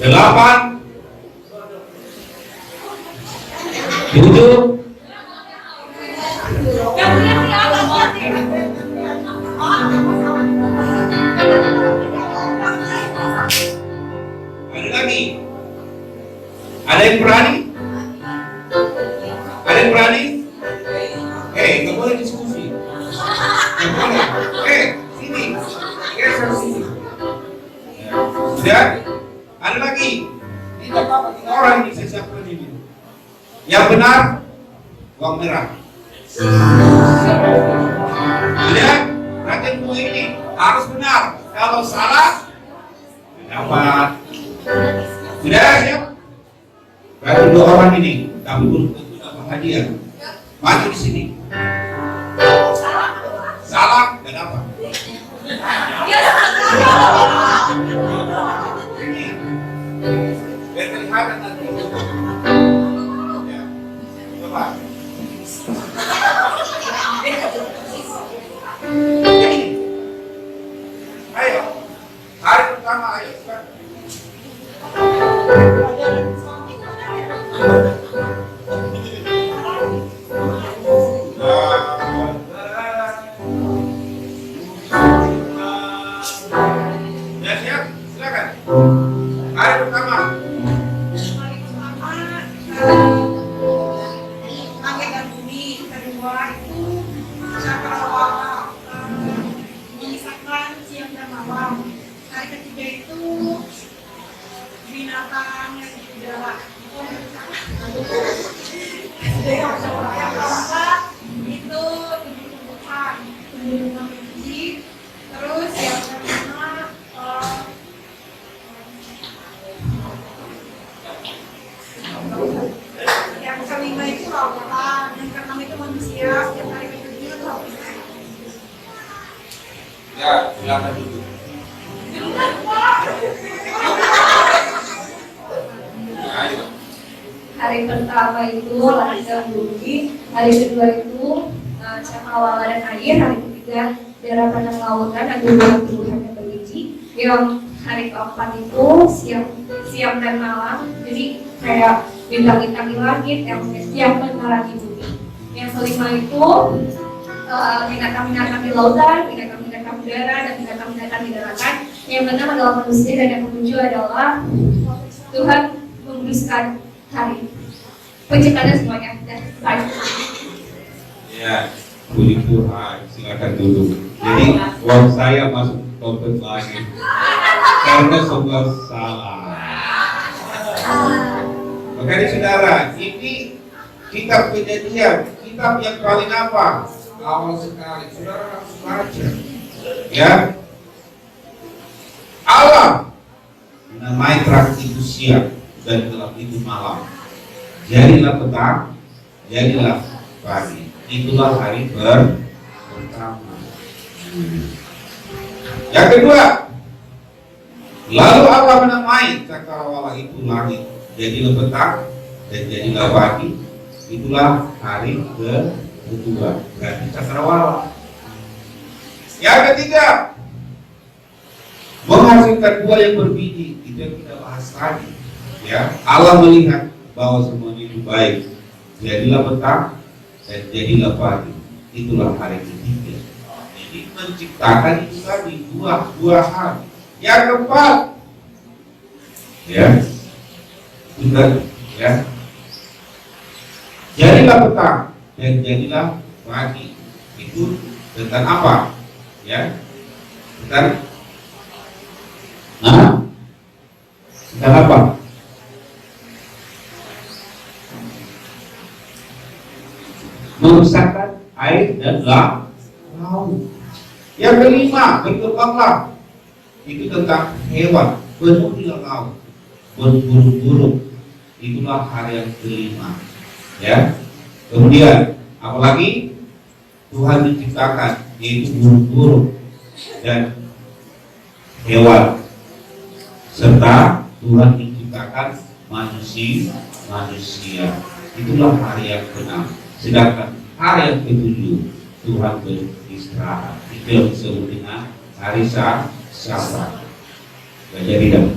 8, 7, 6. Ada lagi? Ada yang berani? Ada yang berani? Nggak boleh diskusi. Nggak boleh. Sini. Geser sini. Sudah? Ada lagi? Ini nggak apa-apa, 3 orang ini saya siapkan ini. Yang benar, uang merah. Sudah? Perhatian dua ini harus benar. Kalau salah, dapat. Sudah siap? Berarti 2 orang ini, kamu belum tentu dapat hadiah. Maju di sini. Salah, nggak dapat. Ini biar kelihatan nanti. Ya. Coba. Ayo. Hari pertama, ayo. Ya siap, silakan. Hari pertama. Langit dan bumi. Kedua itu cakrawala, mengisahkan siang dan malam. Hari ketiga itu binatang yang di udara. Yang keempat itu tumbuh-tumbuhan, tumbuh-tumbuhan biji. Terus yang kelima itu lautan, yang keenam itu manusia, yang hari ketujuh itu habitat. Ya, silakan dulu. Ayo. Hari pertama itu langit dan bumi, hari kedua itu cakrawala dan air, hari ketiga daratan dan lautan dan tumbuhan yang berbiji. Yang hari keempat itu siang dan malam, jadi kayak bintang-bintang di langit yang menerangi bumi. Yang kelima itu binatang-binatang di lautan, binatang-binatang udara, dan binatang-binatang di daratan. Yang keenam adalah manusia, dan yang ketujuh adalah Tuhan menguduskan hari penciptaan semuanya. Dan Ya, puji Tuhan, silakan duduk. Jadi uang saya masuk dompet lagi karena semua salah. Makanya saudara, ini kitab Kejadian, kitab yang paling apa? Awal sekali, saudara harus baca. Ya, Allah menamai terang itu siang dan gelap itu malam. Jadilah petang, jadilah pagi. Itulah hari pertama. Yang kedua, lalu Allah menamai cakrawala itu langit. Jadilah petang dan jadilah pagi. Itulah hari kedua. Berarti cakrawala. Yang ketiga, menghasilkan buah yang berbiji. Itu yang kita bahas tadi. Ya, Allah melihat bahwa semuanya itu baik. Jadilah petang dan jadilah pagi. Itulah hari ketiga. Jadi menciptakan itu tadi buah-buahan. Yang keempat, ya, sudah, ya. Jadilah petang dan jadilah pagi. Itu tentang apa? Ya, tentang apa? Merusakan air dan laut. Yang kelima, berkembanglah. Itu tentang hewan, penuhilah laut, burung-burung. Itulah hari yang kelima. Ya. Kemudian, apalagi Tuhan menciptakan, yaitu burung-burung dan hewan, serta Tuhan menciptakan manusia. Itulah hari yang ke-6. Sedangkan hari yang ke-7 Tuhan beristirahat. Itu yang disebut dengan hari Sabat. Jadi dah.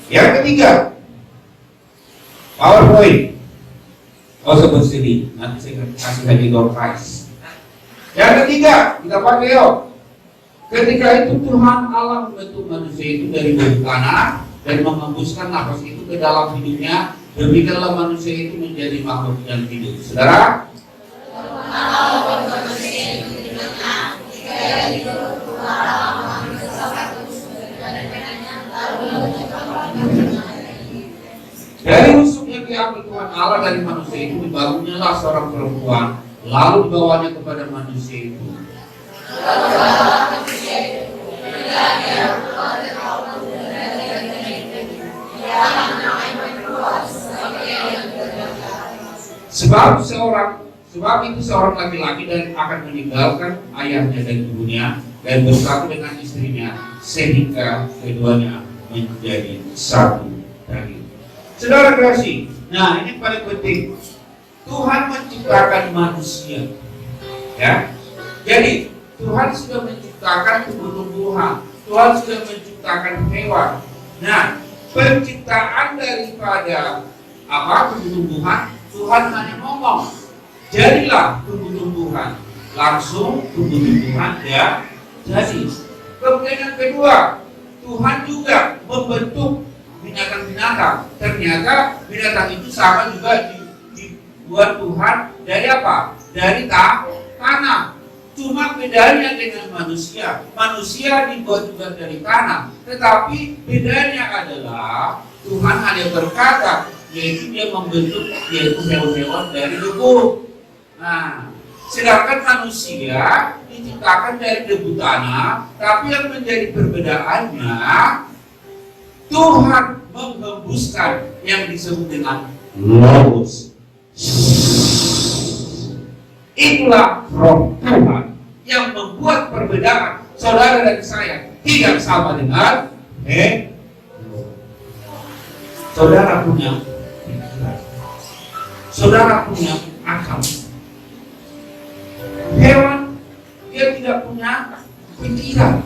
Yang ketiga, PowerPoint. Oh, sebut sini. Nanti saya kasih lagi door prize. Yang ketiga, kita pakai yuk. Ketika itu Tuhan Allah membentuk manusia itu dari bumi tanah dan mengembuskan nafas itu ke dalam hidupnya. Demikianlah manusia itu menjadi makhluk yang hidup. Saudara? Dari rusuknya diambil Tuhan Allah dari manusia itu, dibangunnyalah seorang perempuan, lalu dibawanya kepada manusia itu. Sebab itu seorang laki-laki dan akan meninggalkan ayahnya dan ibunya dan bersatu dengan istrinya sehingga keduanya menjadi satu daging. Saudara kasih, nah ini paling penting. Tuhan menciptakan manusia, ya. Jadi Tuhan sudah menciptakan tumbuh-tumbuhan, Tuhan sudah menciptakan hewan. Nah, penciptaan daripada tumbuh-tumbuhan, Tuhan hanya ngomong, jadilah tumbuh-tumbuhan, langsung tumbuh-tumbuhan ya jadi. Kemudian yang kedua, Tuhan juga membentuk binatang-binatang. Ternyata binatang itu sama juga dibuat Tuhan dari apa? Dari tanah. Cuma bedanya dengan manusia. Manusia dibuat juga dari tanah. Tetapi bedanya adalah Tuhan hanya berkata, yaitu dia membentuk yaitu hewan-hewan dari debu. Nah, sedangkan manusia diciptakan dari debu tanah, tapi yang menjadi perbedaannya Tuhan menghembuskan yang disebut dengan logos. Itulah roh Tuhan yang membuat perbedaan saudara dan saya tidak sama dengan saudara punya pikiran, saudara punya akal. Hewan dia tidak punya pikiran,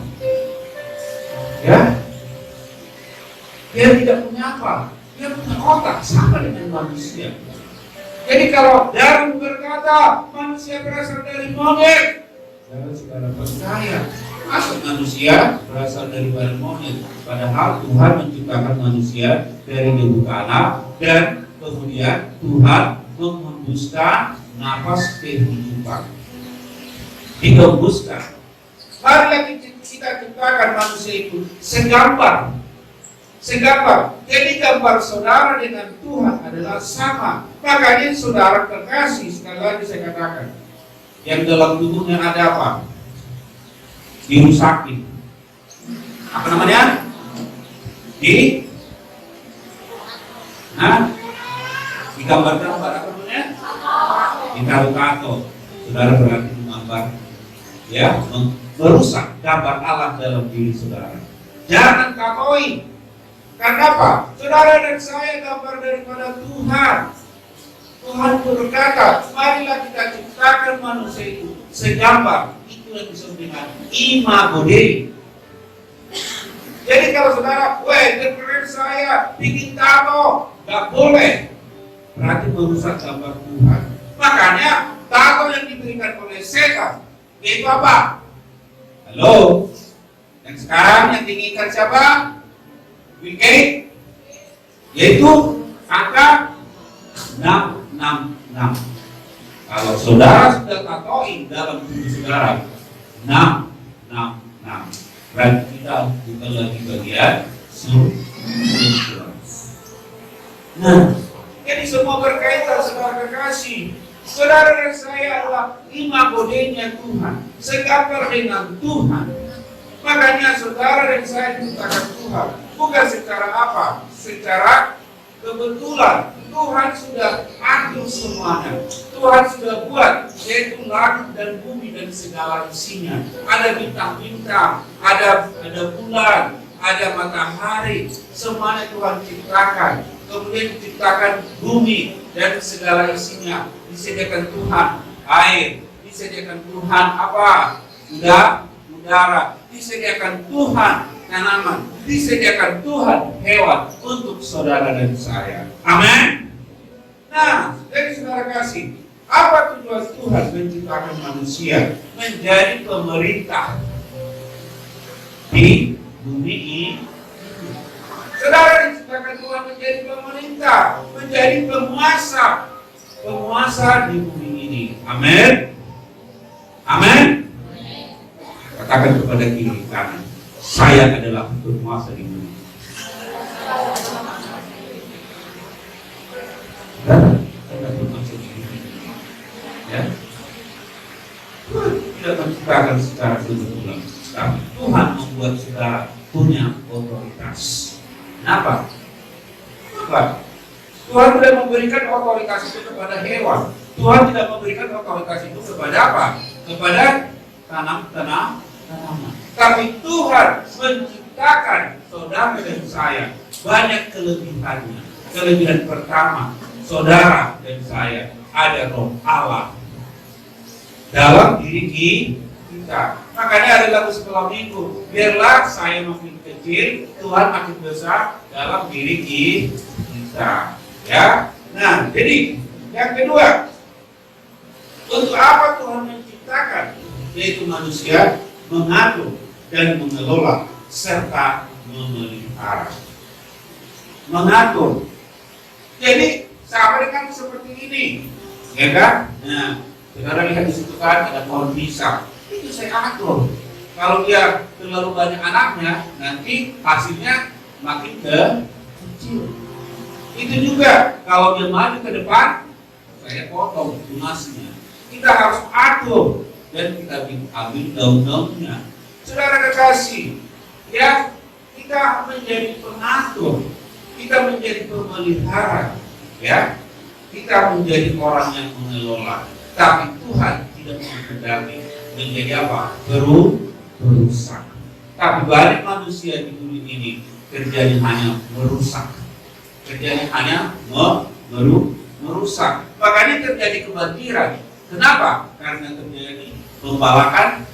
ya. Dia tidak punya apa? Dia punya otak sama dengan manusia. Jadi kalau Darwin berkata manusia berasal dari monyet, saudara percaya masa manusia berasal dari monyet? Padahal Tuhan menciptakan manusia dari debu tanah dan kemudian Tuhan menghembuskan nafas kehidupan. Dihembuskan. Marilah kita ciptakan manusia itu segambar Sehingga apa? Jadi gambar saudara dengan Tuhan adalah sama. Makanya saudara kekasih, sekali lagi saya katakan, yang dalam tubuhnya ada apa? Dirusakin. Apa namanya? Digambar-gambar apa namanya? Ditaruh-taruh. Saudara berarti menggambar, ya, merusak gambar Allah dalam diri saudara. Jangan tatoi. Karena apa? Saudara dan saya gambar daripada Tuhan. Tuhan berkata, marilah kita ciptakan manusia itu segambar. Itu yang disebut dengan imago Dei. Jadi kalau saudara, keren saya bikin tato, gak boleh. Berarti merusak gambar Tuhan. Makanya tato yang diberikan oleh setan, yaitu apa? Halo? Yang sekarang yang diinginkan siapa? Bill Gates, yaitu angka 666. Kalau saudara sudah tatoin dalam tubuh saudara 666, berarti kita bukan lagi bagian surga. Nah, jadi semua berkaitan, saudara kekasih. Saudara dan saya adalah imago Dei-nya Tuhan, segambar dengan Tuhan. Makanya saudara dan saya diciptakan Tuhan bukan secara apa? Secara kebetulan. Tuhan sudah atur semuanya. Tuhan sudah buat, yaitu langit dan bumi dan segala isinya. Ada bintang-bintang, ada bulan, ada matahari. Semuanya Tuhan ciptakan. Kemudian diciptakan bumi dan segala isinya. Disediakan Tuhan air, disediakan Tuhan apa? Udara, disediakan Tuhan tanaman, disediakan Tuhan hewan untuk saudara dan saya. Amin. Nah, jadi saudara kasih, apa tujuan Tuhan menciptakan manusia menjadi pemerintah di bumi ini? Saudara diciptakan Tuhan menjadi pemerintah, menjadi penguasa di bumi ini. Amin. Amin. Katakan kepada kiri kanan, saya adalah penguasa di bumi. Ya, tidak menciptakan secara kebetulan, tapi Tuhan membuat saudara punya otoritas. Kenapa? Tuhan tidak memberikan otoritas itu kepada hewan. Tuhan tidak memberikan otoritas itu kepada apa? Kepada tanaman. Tapi Tuhan menciptakan saudara dan saya banyak kelebihannya. Kelebihan pertama, saudara dan saya ada roh Allah dalam diri kita. Makanya ada lagu sekolah minggu, biarlah saya makin kecil, Tuhan makin besar dalam diri kita. Ya, nah jadi yang kedua, untuk apa Tuhan menciptakan? Yaitu manusia mengatur dan mengelola serta memelihara. Mengatur. Jadi sama dengan seperti ini, ya kan? Nah, saudara lihat di situ kan ada pohon pisang. Itu saya atur. Kalau dia terlalu banyak anaknya, nanti hasilnya makin kecil. Itu juga kalau dia maju ke depan, saya potong tunasnya. Kita harus atur dan kita ambil daun-daunnya. Saudara kekasih, ya, kita menjadi pengatur, kita menjadi pemelihara, ya, kita menjadi orang yang mengelola. Tapi Tuhan tidak menghendaki menjadi apa? Perusak. Tapi banyak manusia di dunia ini kerjanya hanya merusak, kerjanya hanya merusak. Makanya terjadi kebanjiran. Kenapa? Karena terjadi pembalakan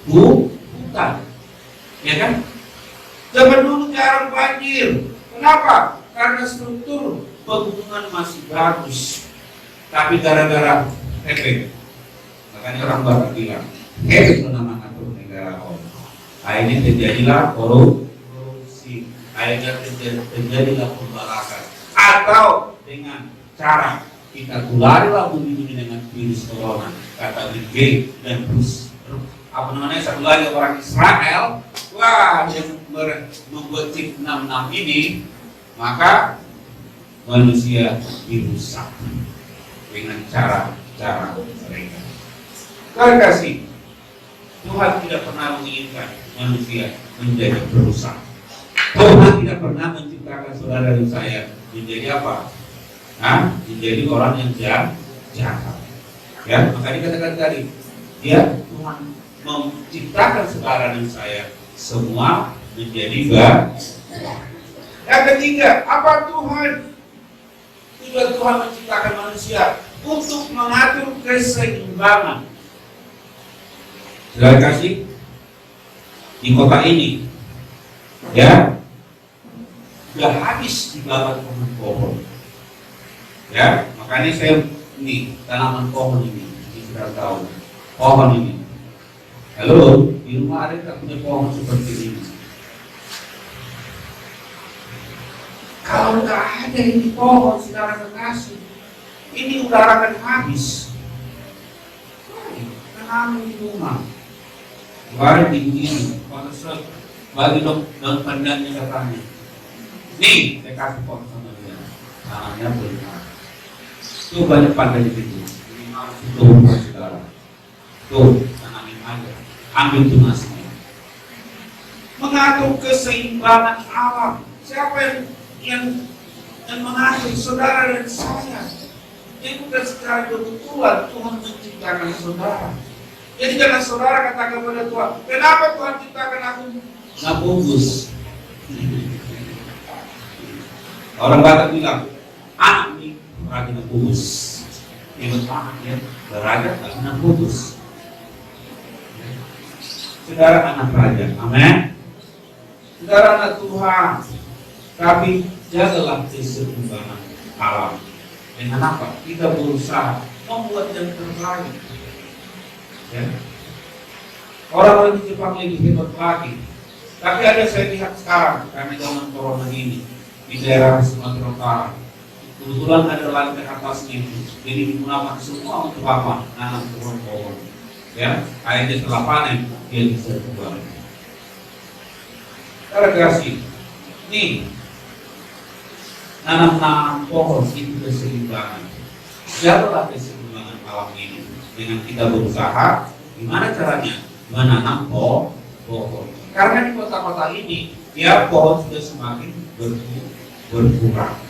hutan, ya kan? Zaman dulu jarang banjir. Kenapa? Karena struktur pegunungan masih bagus. Tapi gara-gara efek, makanya orang Batak bilang, efek bernama atur negara om. Akhirnya terjadilah korupsi, akhirnya terjadilah pembalakan. Atau dengan cara kita tularilah bumi ini dengan virus corona, kata Bill Gates dan Bruce, apa namanya, satu lagi orang Israel, wah, yang membuat chip 66 ini, maka manusia dirusak dengan cara-cara mereka. Kalian kasih, Tuhan tidak pernah menginginkan manusia menjadi perusak. Tuhan tidak pernah menciptakan saudara dan saya menjadi apa? Menjadi orang yang jahat. Ya, maka dikatakan tadi, Tuhan menciptakan saudara dan saya semua menjadi baik. Yang ketiga, apa Tuhan? Tujuan Tuhan menciptakan manusia untuk mengatur keseimbangan. Saudara kasih, di kota ini, sudah habis dibabat pohon-pohon. Ya, makanya saya ini tanaman pohon ini, kita tahu pohon ini. Halo, di rumah ada tak punya pohon seperti ini? Kalau nggak ada ini pohon, saudara kekasih, ini udara akan habis. Tanam di rumah, baru dingin, panasnya, bagi dong pandangnya katanya. Nih, saya kasih pohon sama dia, tanamnya berlimpah. Tuh banyak pandai di situ. Tuh saudara, tuh tanamin aja, ambil tunasnya. Mengatur keseimbangan alam. Siapa yang mengatur saudara dan saya? Jadi bukan secara kebetulan Tuhan menciptakan saudara. Jadi jangan saudara katakan kepada Tuhan, kenapa Tuhan ciptakan aku nggak bagus? Orang Batak bilang, anak ini rajin bagus. Yang anak ya, beraja tak kena putus. Saudara anak raja, amin. Saudara anak Tuhan, tapi jagalah keseimbangan alam. Dengan apa? Kita berusaha membuat yang terbaik. Ya. Orang di Jepang lebih hebat lagi. Tapi ada saya lihat sekarang karena zaman corona ini di daerah Sumatera Utara. Kebetulan ada lantai atasnya itu, jadi digunakan semua untuk apa? Nanam pohon-pohon. Ya, akhirnya setelah panen dia bisa kembali. Cara kasih, nih nanam pohon itu keseimbangan. Jagalah keseimbangan alam ini dengan kita berusaha. Gimana caranya menanam pohon? Karena di kota-kota ini, pohon sudah semakin berkurang.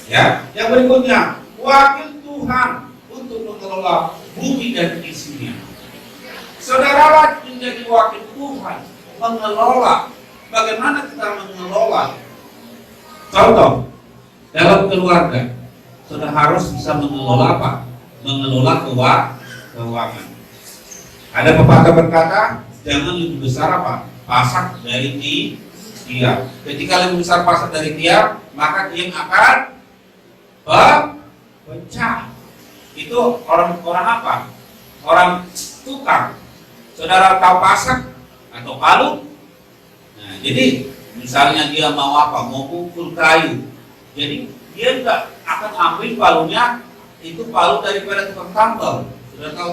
Ya, yang berikutnya, wakil Tuhan untuk mengelola bumi dan isinya. Saudaralah menjadi wakil Tuhan, mengelola. Bagaimana kita mengelola? Contoh, dalam keluarga, sudah harus bisa mengelola apa? Mengelola keuangan. Ada pepatah berkata, jangan lebih besar apa? Pasak dari tiang. Ketika lebih besar pasak dari tiang, maka tiang akan pecah. Itu orang apa? Orang tukang. Saudara tahu pasak atau palu? Nah, jadi misalnya dia mau apa? Mau pukul kayu. Jadi dia juga akan ambil palunya, itu palu daripada tukang tambal. Sudah tahu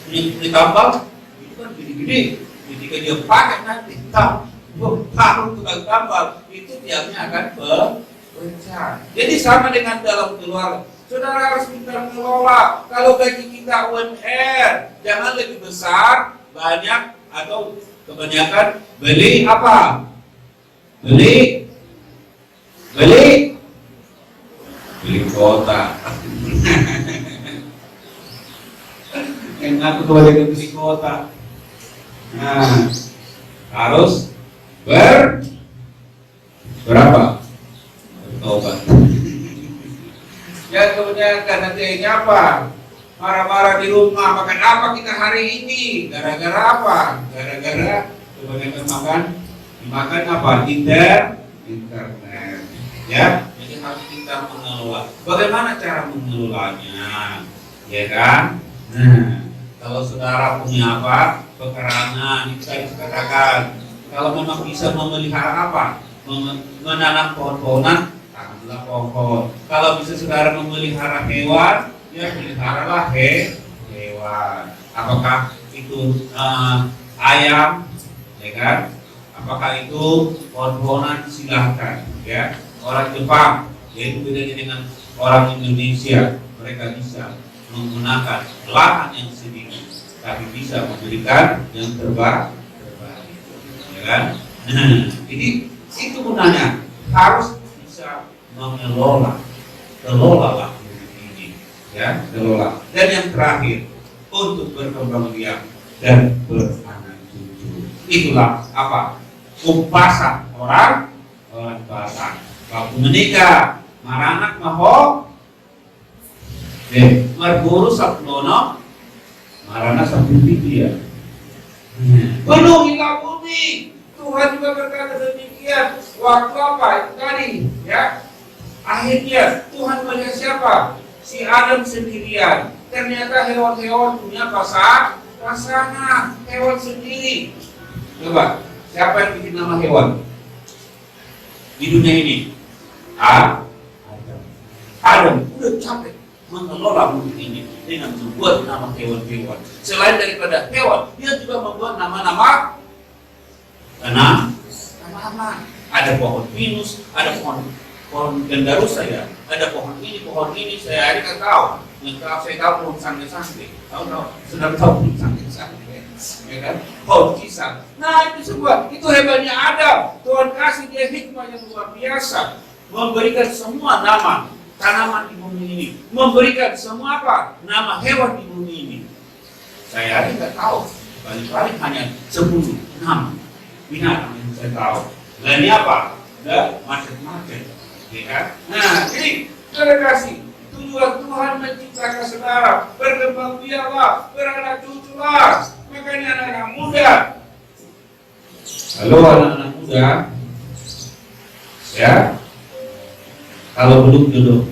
di tambal itu kan gede-gede. Ketika dia pakai nanti palu tukang tambal, itu tiangnya akan pecah. Jadi sama dengan dalam keluarga. Saudara harus pintar mengelola. Kalau gaji kita UMR, jangan lebih besar, banyak atau kebanyakan beli apa? Beli kota. Yang ngaku kebanyakan beli kota. Nah, harus berapa? Bertobat. Ya kebanyakan nanti apa? Marah-marah di rumah, makan apa kita hari ini? Gara-gara apa? Gara-gara kebanyakan dimakan apa? Internet. Ya, jadi harus kita mengelola. Bagaimana cara mengelolanya? Ya kan? Nah, kalau saudara punya apa? Pekarangan, itu tadi katakan. Kalau memang bisa memelihara apa? Menanam pohon-pohonan, tanamlah pohon. Kalau bisa saudara memelihara hewan, ya peliharalah hewan. Apakah itu ayam, ya kan? Apakah itu pohon-pohonan, silahkan ya. Orang Jepang, yaitu bedanya dengan orang Indonesia, mereka bisa menggunakan lahan yang sedikit, tapi bisa memberikan yang terbaik, ya kan? Nah, jadi itu gunanya, harus bisa mengelola, kelolalah ini, ya, kelola. Dan yang terakhir, untuk berkembang biak dan beranak cucu. Itulah apa? Kumpasan orang Batak. Waktu menikah, maranak maho, merguru sablono, marana sabditia. Penuhilah bumi. Tuhan juga berkata demikian. Waktu apa itu tadi? Ya. Akhirnya Tuhan melihat siapa? Si Adam sendirian. Ternyata hewan-hewan punya pasangan, hewan sendiri. Coba, siapa yang bikin nama hewan di dunia ini? Adam udah capek mengelola bumi ini dengan membuat nama hewan-hewan. Selain daripada hewan, dia juga membuat nama-nama tanaman. Ada pohon pinus, ada pohon gandarusa ya, ada pohon ini saya nggak tahu. Yang saya tahu pohon sangge-sangge, tahu sudah tahu pohon sangge-sangge, ya kan? Pohon kisah. Nah itu semua, itu hebatnya Adam. Tuhan kasih dia hikmah yang luar biasa, memberikan semua nama tanaman di bumi ini, memberikan semua apa? Nama hewan di bumi ini. Saya nggak tahu, paling hanya 10 nama binatang yang saya tahu. Lainnya apa? Ada macet-macet, ya kan? Nah, jadi terima kasih. Tujuan Tuhan menciptakan saudara, berkembang biaklah, beranak cuculah. Makanya anak-anak muda, halo anak-anak muda, ya, kalau belum duduk,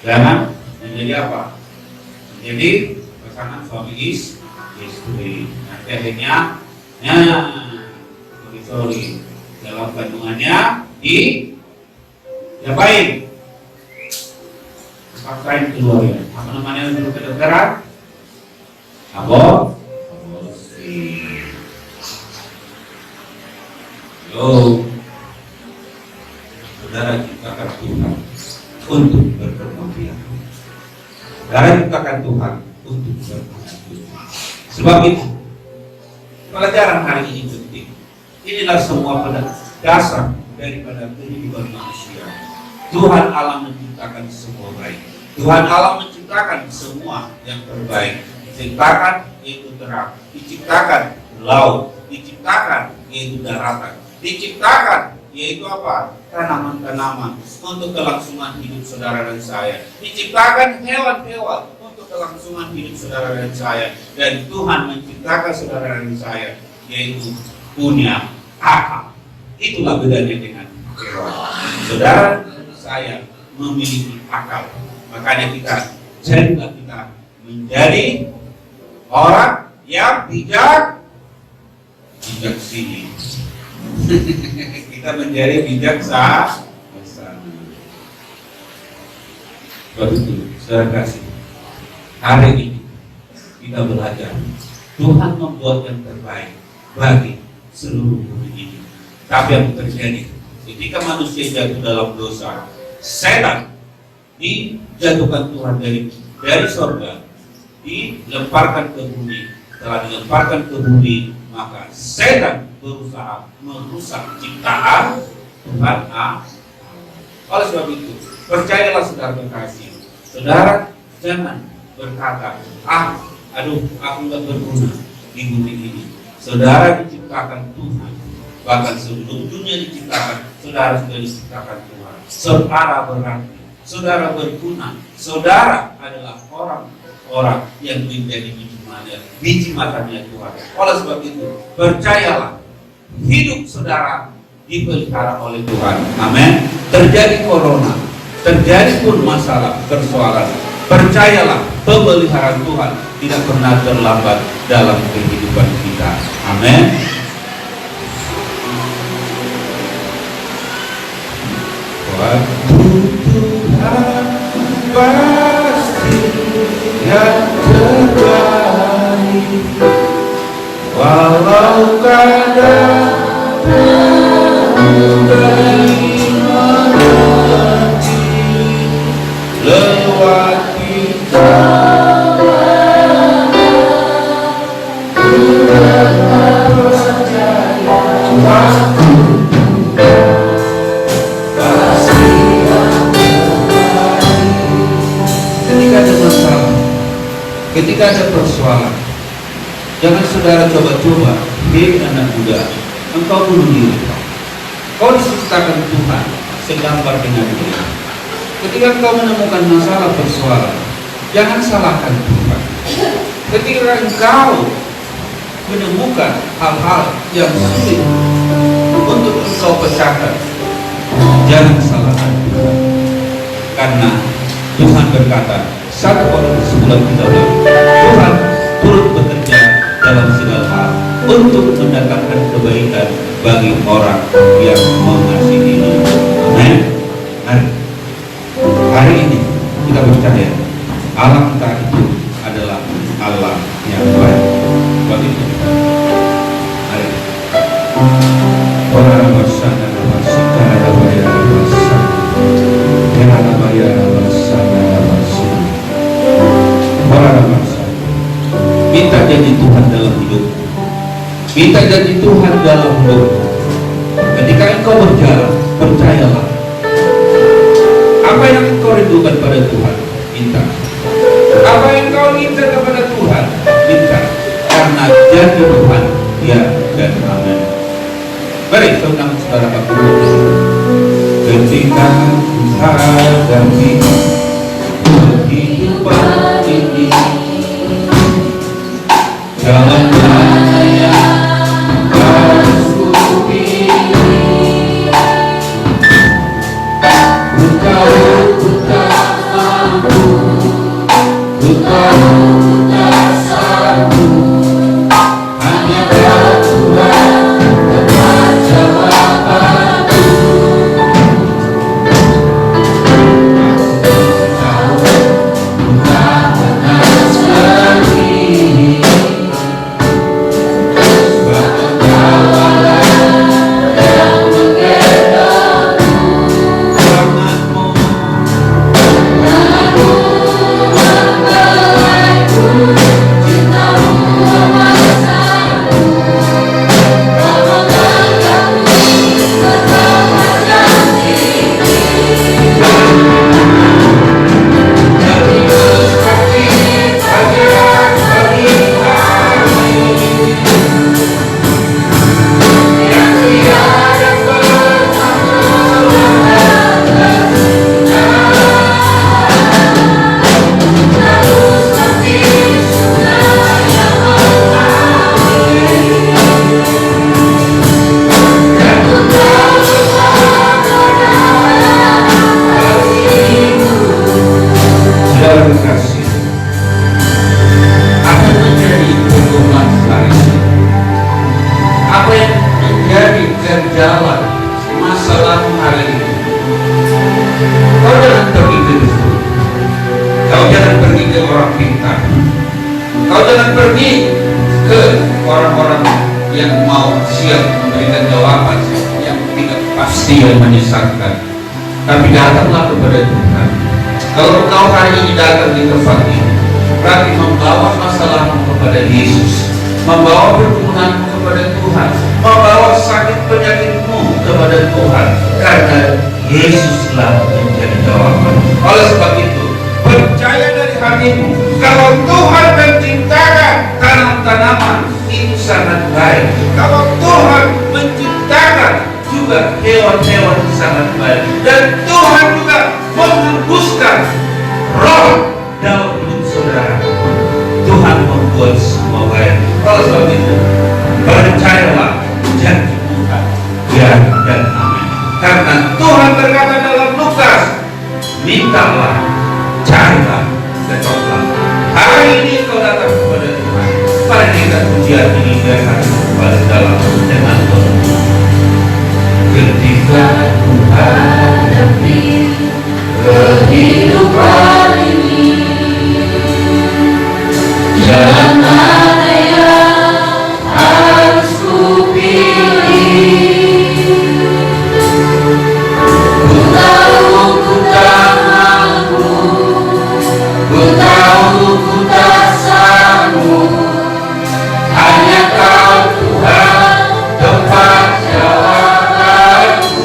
jangan menjadi apa? Menjadi pasangan suami istri. Nanti akhirnya, sorry, dalam kandungannya diapain? Paksain keluar ya. Apa namanya dulu kedokteran? Aborsi. Yo, saudara ciptakan Tuhan untuk berkembang biak. Saudara ciptakan Tuhan untuk berkembang biak. Sebab itu pelajaran hari ini penting. Inilah semua pada dasar daripada kehidupan manusia. Tuhan Allah menciptakan semua baik. Tuhan Allah menciptakan semua yang terbaik. Diciptakan yaitu terang, diciptakan laut, diciptakan yaitu daratan, diciptakan yaitu apa? Tanaman-tanaman untuk kelangsungan hidup saudara dan saya. Diciptakan hewan-hewan untuk kelangsungan hidup saudara dan saya. Dan Tuhan menciptakan saudara dan saya yaitu punya akal. Itulah bedanya dengan hewan. Saudara dan saya memiliki akal. Makanya jadilah kita menjadi orang yang bijaksana. Kita menjadi bijaksana. Sebab itu, saudara kasih, hari ini kita belajar Tuhan membuat yang terbaik bagi seluruh bumi ini. Tapi yang terjadi ketika manusia jatuh dalam dosa, setan dijatuhkan Tuhan dari sorga, dilemparkan ke bumi. Setelah dilemparkan ke bumi, maka setan berusaha merusak ciptaan Tuhan Allah. Oleh sebab itu, percayalah saudara terkasih, saudara jangan berkata, aku nggak berguna di bumi ini. Saudara diciptakan Tuhan, bahkan sebelum dunia diciptakan, saudara sudah diciptakan Tuhan. Saudara berarti, saudara berguna, saudara adalah orang-orang yang menjadi biji matannya Tuhan. Oleh sebab itu, percayalah, hidup saudara dipelihara oleh Tuhan. Amin. Terjadi corona, terjadi pun masalah, persoalan, percayalah, pemeliharaan Tuhan tidak pernah terlambat dalam kehidupan kita. Amin. Waktu Tuhan pasti yang terbaik, walau kadang ketika ada persoalan, jangan saudara coba-coba, hei anak muda, engkau bunuh diri. Kau diciptakan Tuhan segambar dengan dia. Ketika engkau menemukan masalah persoalan, jangan salahkan Tuhan. Ketika engkau menemukan hal-hal yang sulit untuk engkau pecahkan, jangan salahkan Tuhan. Karena Tuhan berkata, 1 Korintus 10:13, Tuhan turut bekerja dalam segala hal untuk mendatangkan kebaikan bagi orang yang mengasihi Dia. Amin. Hari ini kita percaya Allah kita itu adalah Allah yang baik. Sebab itu, mari orang bersama bersama ada bayar bersama, yang ada bayar bersama bersama, orang bersama. Minta jadi Tuhan dalam hidup. Minta jadi Tuhan dalam hidup. Ketika engkau berjalan, percayalah. Apa yang engkau rindukan pada Tuhan, minta. Apa yang engkau minta kepada Tuhan, minta. Karena jadi Tuhan, ya dan amin. Mari saudara saudara Bapak. Ketika menghadapi kehidupan ini, jalan mana yang harus kupilih? Ku tahu ku tak mampu, ku tahu ku tak sanggup. Hanya Kau Tuhan tempat jawabanku. Aku tahu ku tak pernah sendiri. Kau jangan pergi ke orang-orang yang mau siap memberikan jawaban yang tidak pasti yang menyesatkan. Tapi datanglah kepada Tuhan. Kalau kau hari ini datang di tempat ini, berarti membawa masalahmu kepada Yesus, membawa pergumulanmu kepada Tuhan, membawa sakit penyakitmu kepada Tuhan, karena Yesuslah menjadi jawaban. Oleh sebab itu, percaya dari hatimu kalau Tuhan menciptakan tanam-tanaman itu sangat baik. Kalau Tuhan menciptakan juga hewan-hewan itu sangat baik. Dan Tuhan juga menghembuskan roh dalam hidup saudara. Tuhan membuat semua baik. Oleh sebab itu, percayalah janji Tuhan, ya dan amin. Karena Tuhan berkata dalam Lukas, mintalah, carilah, ketuklah. Hari ini kau datang kepada Tuhan. Mari kita pujian ini dengan kembali dalam dengan Tuhan. Ketika ku hadapi kehidupan ini, jalan mana yang harus ku pilih? Ku tahu ku tak mampu, ku tahu ku tak sanggup. Hanya Kau Tuhan tempat jawabanku.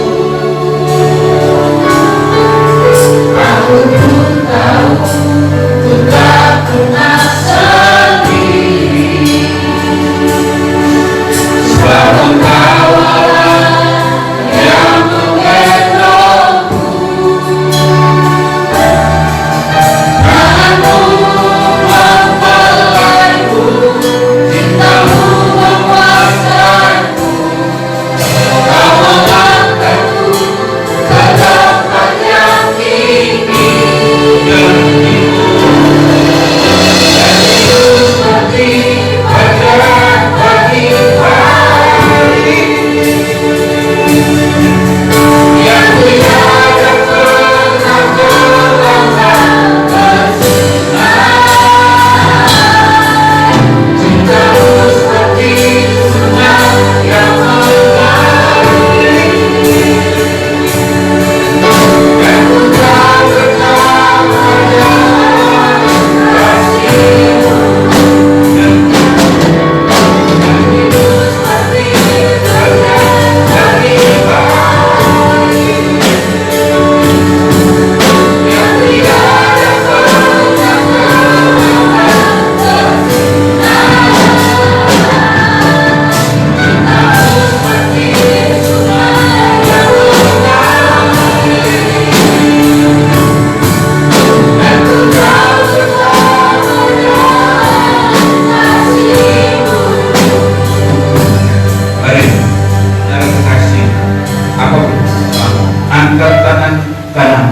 kanan.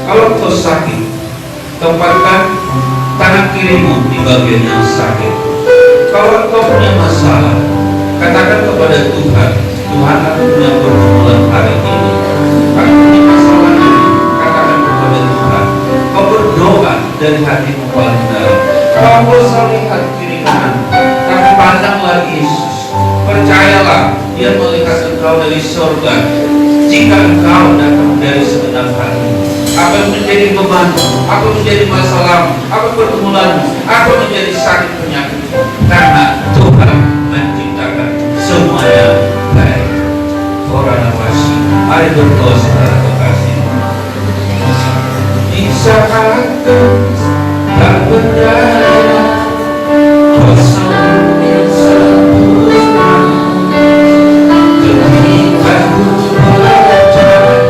Kalau kau sakit, tempatkan tangan kirimu di bagian yang sakit. Kalau kau punya masalah, katakan kepada Tuhan, Tuhan, aku punya pergumulan hari ini, aku punya masalah ini. Katakan kepada Tuhan, kau berdoa dari hatimu paling dalam. Kau usah lihat kiri kanan, tapi pandanglah Yesus. Percayalah, Dia melihat engkau dari surga. Jika engkau datang dari segenap hati, apa yang menjadi beban, apa yang menjadi masalah, apa pergumulan, apa yang menjadi sakit penyakit, karena Tuhan menciptakan semuanya baik. Orang awasi, mari berdoa saudara kekasih. Di saat tak berdaya, kosong yang sempurna, ketika ku berjalan,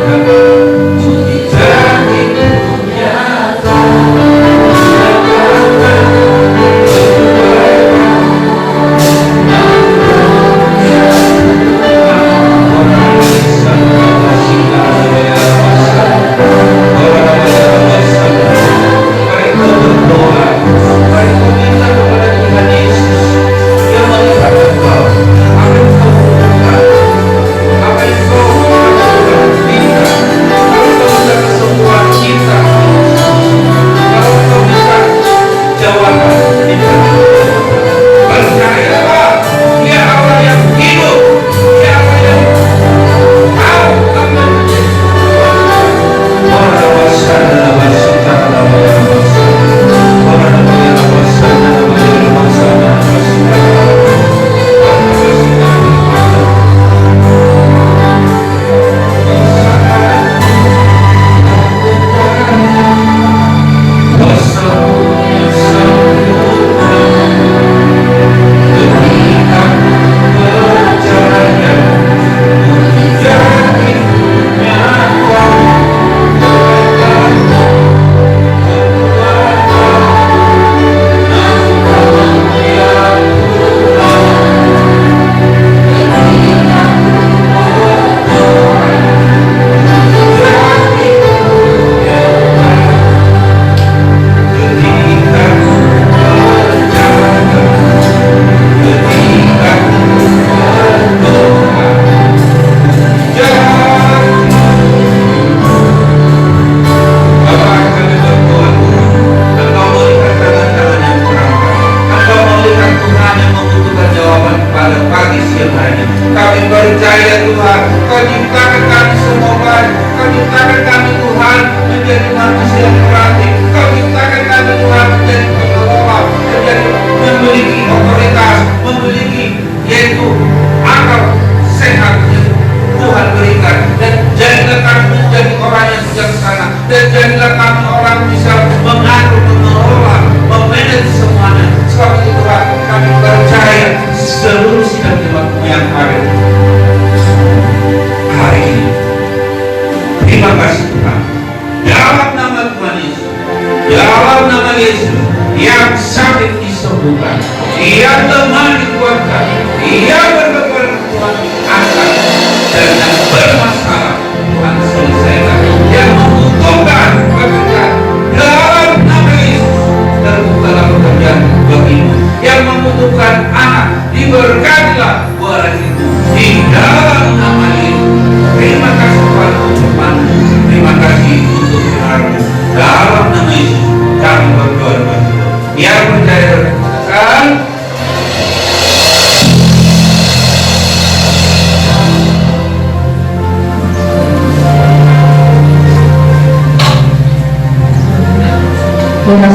janjimu nyata,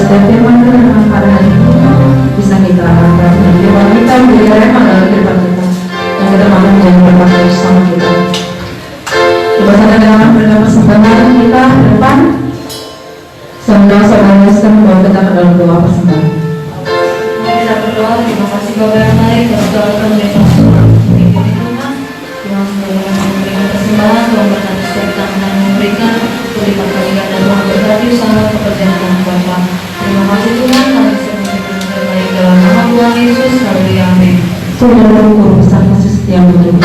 dan firman Tuhan pada hari ini bisa kita amalkan dan firman kita menjadi rema dalam kehidupan kita dan kita mau menjadi berkat bersama kita. Coba kita dengan berdoa persembahan kita ke depan sambil saudara Yesus membawa kita ke dalam doa persembahan. Kita berdoa, terima kasih Bapak yang baik, dan doakan mereka semua di rumah yang memberikan persembahan, Tuhan berkati setiap tangan yang memberikan, berlipat kali ganda Tuhan berkati usaha pekerjaan Bapak. Terima kasih Tuhan, kami semua yang terbaik dalam nama Tuhan Yesus, haleluya, amin. Saudara guru besar kasih setia menurut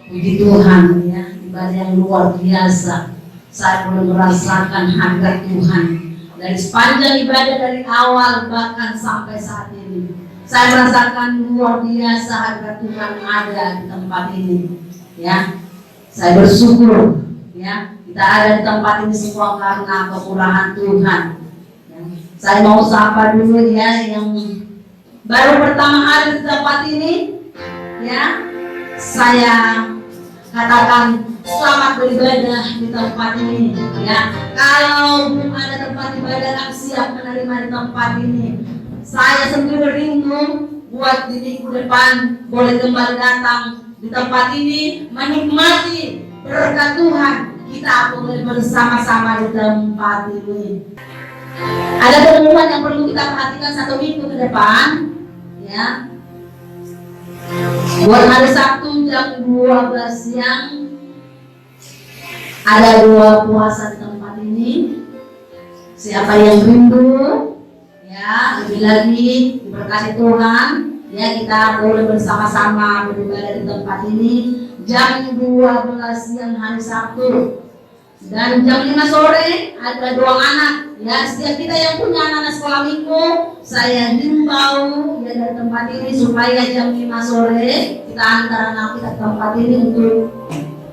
Puji Tuhan ya, ibadah yang luar biasa. Saya boleh merasakan hadirat Tuhan dari sepanjang ibadah dari awal bahkan sampai saat ini. Saya merasakan luar biasa hadirat Tuhan ada di tempat ini. Ya, saya bersyukur ya kita ada di tempat ini semua karena kemurahan Tuhan. Ya. Saya mau sapa dulu ya yang baru pertama ada di tempat ini. Ya, saya katakan selamat beribadah di tempat ini. Ya, kalau belum ada tempat ibadah yang siap menerima di tempat ini, saya sendiri rindu buat di minggu depan boleh kembali datang di tempat ini menikmati berkat Tuhan. Kita boleh bersama-sama di tempat ini. Ada pengumuman yang perlu kita perhatikan 1 minggu ke depan. Ya, buat hari Sabtu jam 12 siang ada 2 puasa di tempat ini. Siapa yang rindu ya lebih lagi diberkati Tuhan ya, kita boleh bersama-sama beribadah di tempat ini jam 12 siang hari Sabtu. Dan jam 5 sore ada 2 anak ya, setiap kita yang punya anak sekolah minggu saya himbau ya dari tempat ini supaya jam 5 sore kita antar anak kita ke tempat ini untuk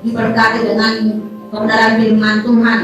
diberkati dengan kebenaran firman Tuhan.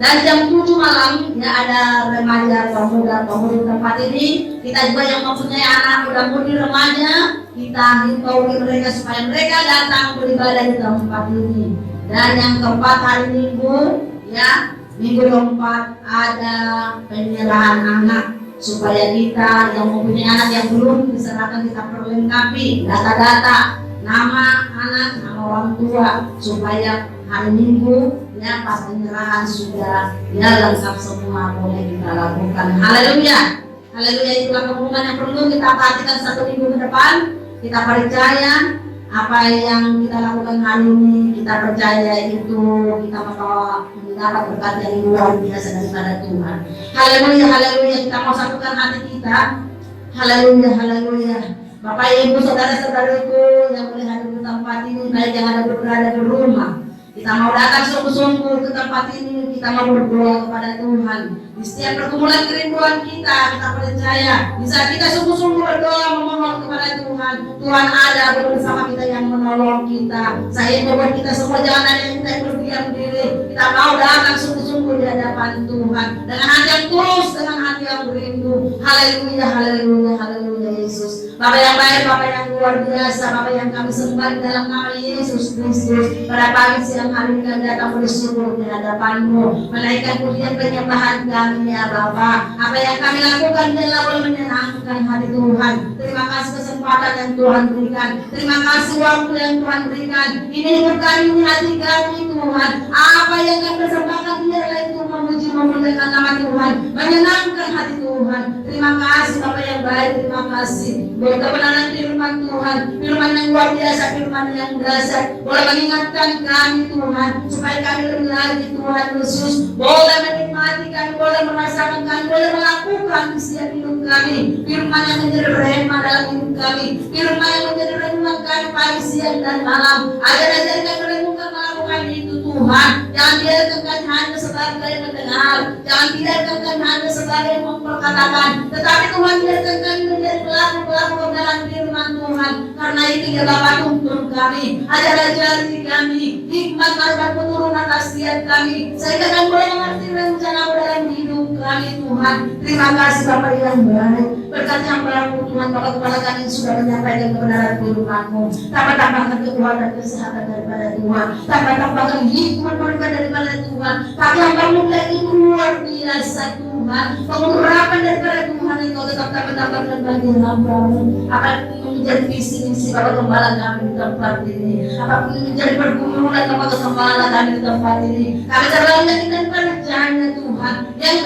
Dan jam 7 malam ya ada remaja pemuda-pemudi tempat ini. Kita juga yang mempunyai anak muda-mudi remaja, kita himbau mereka supaya mereka datang beribadah di tempat ini. Dan yang keempat hari Minggu ya, minggu keempat ada penyerahan anak supaya kita yang mempunyai anak yang belum diserahkan kita perlengkapi data-data nama anak, nama orang tua supaya hari Minggu ya pas penyerahan sudah ya lengkap semua boleh kita lakukan. Haleluya, haleluya. Itulah pengumuman yang perlu kita perhatikan 1 minggu ke depan. Kita percaya apa yang kita lakukan hari ini, kita percaya itu kita bakal mendapat berkat yang luar biasa daripada Tuhan. Haleluya, haleluya. Kita mau satukan hati kita. Haleluya, haleluya. Bapak Ibu saudara-saudaraku yang boleh hadir di tempat ini, baik yang ada berada di rumah, kita mau datang sungguh-sungguh ke tempat ini, kita mau berdoa kepada Tuhan. Di setiap pergumulan kerinduan kita percaya bisa kita sungguh-sungguh berdoa memohon kepada Tuhan. Tuhan ada bersama kita yang menolong kita. Saya membuat kita semua jangan ada yang kita berdiam diri. Kita mau datang sungguh-sungguh di hadapan Tuhan dengan hati yang tulus, dengan hati yang rindu. Haleluya, haleluya, haleluya Yesus. Bapak yang baik, Bapak yang luar biasa, Bapak yang kami sembah dalam nama Yesus Kristus. Pada pagi siang hari ini kami datang bersyukur di hadapan-Mu, menaikkan pujian penyembahan kami ya Bapak. Apa yang kami lakukan adalah boleh menyenangkan hati Tuhan. Terima kasih kesempatan yang Tuhan berikan. Terima kasih waktu yang Tuhan berikan. Ini hidup kami, ini hati kami Tuhan. Apa yang kami persembahkan biarlah itu memuji memuliakan nama Tuhan, menyenangkan hati Tuhan. Terima kasih Bapak yang baik, terima kasih buat kebenaran firman Tuhan, firman yang luar biasa, firman yang dasar. Boleh mengingatkan kami Tuhan, supaya kami lebih lagi Tuhan Yesus boleh menikmati, kami boleh merasakan, kami boleh melakukan di setiap hidup kami. Firman yang menjadi rema dalam hidup kami, firman yang menjadi renungan kami pagi, siang dan malam. Ajar-ajar kami renungkan melakukan itu Tuhan. Jangan biarkan kami hanya sebagai mendengar, jangan biarkan kami hanya sebagai memperkatakan, tetapi Tuhan biarkan kami menjadi pelaku-pelaku dalam firman Tuhan. Karena itu ya Bapak tuntun kami, ajar-ajari kami, hikmat marifat turun atas setiap kami, sehingga kami boleh mengerti rencana dalam hidup kami Tuhan. Terima kasih Bapak yang baik, berkat hamba-Mu Tuhan, Bapak kepala kami sudah menyampaikan kebenaran firman-Mu. Tambah-tambahkan kekuatan kesehatan daripada Tuhan, tambah-tambahkan hikmat marifat daripada Tuhan. Kami hamba-Mu lagi luar biasa Tuhan, pengurapan daripada Tuhan Engkau tetap tambah-tambahkan bagi hamba-Mu. Apapun menjadi visi-misi Bapak Gembala kami di tempat ini, apapun menjadi pergumulan Bapak Gembala kami di tempat ini, kami terlalu yakin dan percaya Tuhan yang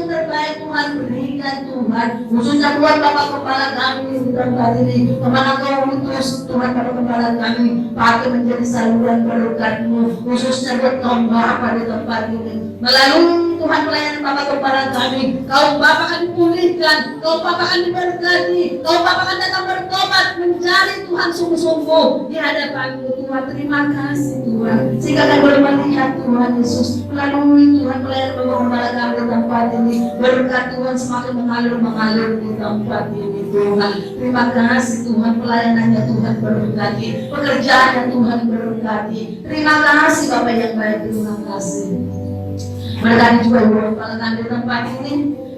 terbaik Tuhan berikan pemilihan Tuhan, khususnya buat Bapak Kepala kami di tempat ini, kemana Kau utus Tuhan Bapak Kepala kami, pakai menjadi saluran berkat-Mu, khususnya buat kaum Bapak di tempat ini, melalui Tuhan pelayanan Bapak Kepala kami, kaum Bapak akan dipulihkan, kaum Bapak akan diberkati, kaum Bapak akan datang bertobat, mencari Tuhan sungguh-sungguh di hadapan-Mu Tuhan. Terima kasih Tuhan, sehingga kami boleh melihat Tuhan Yesus melalui Tuhan pelayanan Bapak Kepala kami di tempat ini, berkat Tuhan semakin mengalir di tempat ini Tuhan. Terima kasih Tuhan, pelayanannya Tuhan berkati, pekerjaannya Tuhan berkati. Terima kasih Bapak yang baik, terima kasih. Berkati juga Bapak Kepala kami di tempat ini,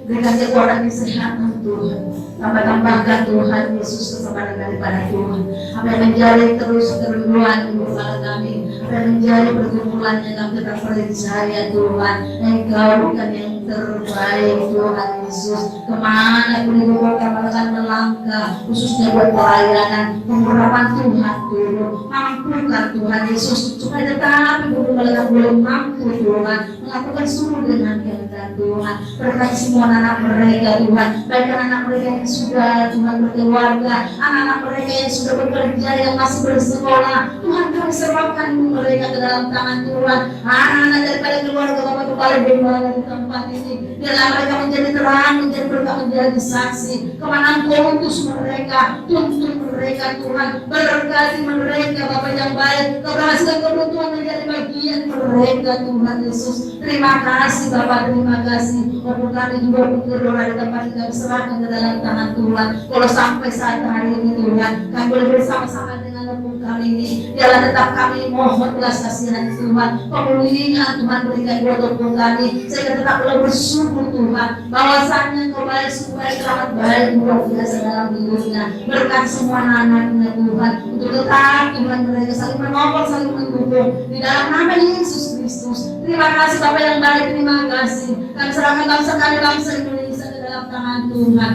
berikan kekuatan kesehatan Tuhan. Tambah-tambahkan Tuhan Yesus kesabaran daripada Tuhan. Apa yang menjadi terus kerinduan Ibu Kepala kami, apa yang menjadi pergumulannya kami tetap percaya Tuhan, Engkau bukan yang terbaik Tuhan Yesus. Kemana pun Ibu Kepala kami melangkah, khususnya buat pelayanan, pengharapan Tuhan turun, mampukan Tuhan Yesus supaya tetap Ibu Kepala kami boleh mampu Tuhan melakukan seluruh dengan kehendak Tuhan. Berkati semua anak mereka Tuhan, baik anak mereka yang sudah Tuhan berkeluarga, anak-anak mereka yang sudah bekerja, yang masih bersekolah, Tuhan kami serahkan mereka ke dalam tangan Tuhan. Anak-anak daripada keluarga Bapak Kepala Gembala di tempat ini, biarlah mereka menjadi terang, menjadi berkat, menjadi saksi. Kemana Engkau utus mereka, tuntun mereka Tuhan, berkati mereka Bapak yang baik, keberhasilan kebutuhan menjadi bagian mereka Tuhan Yesus. Terima kasih Bapak, terima kasih. Untuk kami juga berdoa di tempat kita serahkan ke dalam tangan Tuhan. Kalau sampai saat hari ini Tuhan, kami boleh bersama-sama dengan lembu kami ini, biarlah tetap kami mohon belas kasihan Tuhan, pemulihan Tuhan berikan buat lembu kami, sehingga tetap boleh bersyukur Tuhan, bahwasannya Engkau baik, supaya selamat baik luar biasa dalam hidupnya. Berkat semua anak-anaknya Tuhan, untuk tetap Tuhan mereka saling menolong, saling mendukung di dalam nama Yesus Kristus. Terima kasih Bapak yang baik, terima kasih. Kami serahkan bangsa kami, bangsa Indonesia ke dalam tangan Tuhan.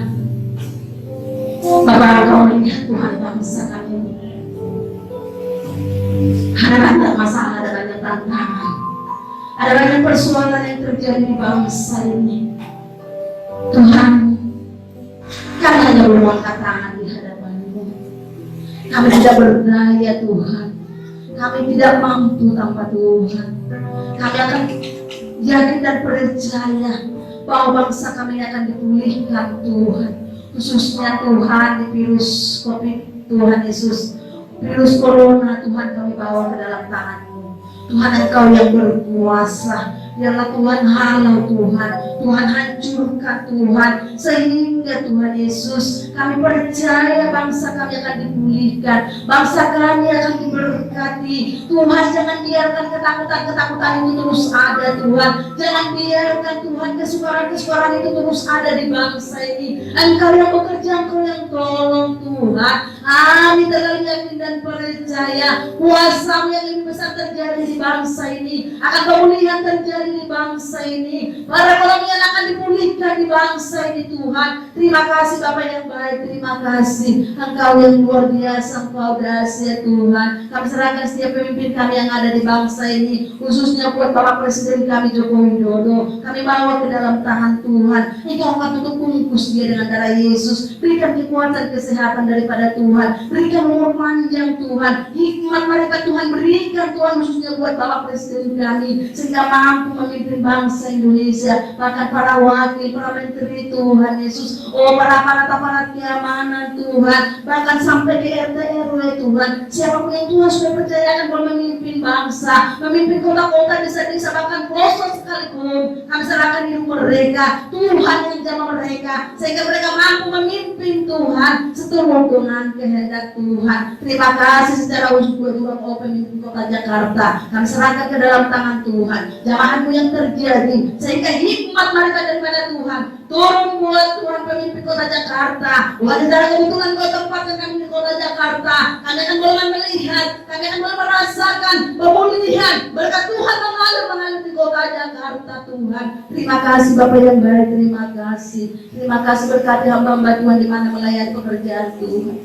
Bapak, Engkau melihat Tuhan bangsa kami, ada banyak masalah, ada banyak tantangan, ada banyak persoalan yang terjadi di bangsa ini. Tuhan, kami hanya mengangkat tangan di hadapan-Mu. Kami tidak berdaya Tuhan, kami tidak mampu tanpa Tuhan. Kami akan yakin dan percaya bahwa bangsa kami akan dipulihkan Tuhan, khususnya Tuhan di virus COVID Tuhan Yesus, virus corona Tuhan kami bawa ke dalam tangan-Mu. Tuhan Engkau yang berkuasa, biarlah Tuhan halau Tuhan, Tuhan hancurkan Tuhan, sehingga Tuhan Yesus kami percaya bangsa kami akan dipulihkan, bangsa kami akan diberkati. Tuhan, jangan biarkan ketakutan itu terus ada Tuhan, jangan biarkan Tuhan kesukaran itu terus ada di bangsa ini. Engkau yang bekerja, Engkau yang tolong Tuhan. Kami terlalu yakin dan percaya kuasa-Mu yang lebih besar terjadi di bangsa ini, akan pemulihan terjadi di bangsa ini, perekonomian akan dipulihkan di bangsa ini Tuhan. Terima kasih Bapak yang baik, terima kasih Engkau yang luar biasa, Engkau dahsyat Tuhan. Kami serahkan setiap pemimpin kami yang ada di bangsa ini, khususnya buat Bapak Presiden kami Joko Widodo, kami bawa ke dalam tangan Tuhan. Engkau akan tutup bungkus dia dengan darah Yesus. Berikan kekuatan kesehatan daripada Tuhan, berikan umur panjang Tuhan, hikmat mereka Tuhan, berikan Tuhan khususnya buat Bapak Presiden kami, sehingga mampu memimpin bangsa Indonesia, bahkan para wakil, para menteri Tuhan Yesus, para aparat keamanan Tuhan, bahkan sampai di RT RW Tuhan, siapapun yang Tuhan sudah percayakan boleh memimpin bangsa, memimpin kota-kota, desa-desa, bahkan pelosok sekalipun, kami serahkan hidup mereka, Tuhan yang jamah mereka, sehingga mereka mampu memimpin Tuhan seturut dengan kehendak Tuhan. Terima kasih secara ujuk juga pemimpin kota Jakarta, kami serahkan ke dalam tangan Tuhan, jamahan-Mu yang terjadi, sehingga hikmat mereka daripada Tuhan turun buat Tuhan pemimpin kota Jakarta. Buat segala kebutuhan Kau tempatkan kami di kota Jakarta, kami akan boleh melihat, kami akan boleh merasakan pemulihan berkat Tuhan mengalir di kota Jakarta Tuhan. Terima kasih Bapak yang baik, terima kasih berkati hamba-hamba Tuhan di mana melayani pekerjaan Tuhan,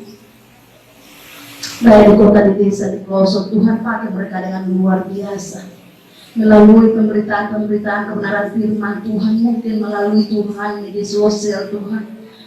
baik di kota, di desa, di pelosok Tuhan, pakai mereka dengan luar biasa. melalui pemberitaan-pemberitaan kebenaran firman Tuhan, mungkin melalui Tuhan media sosial Tuhan,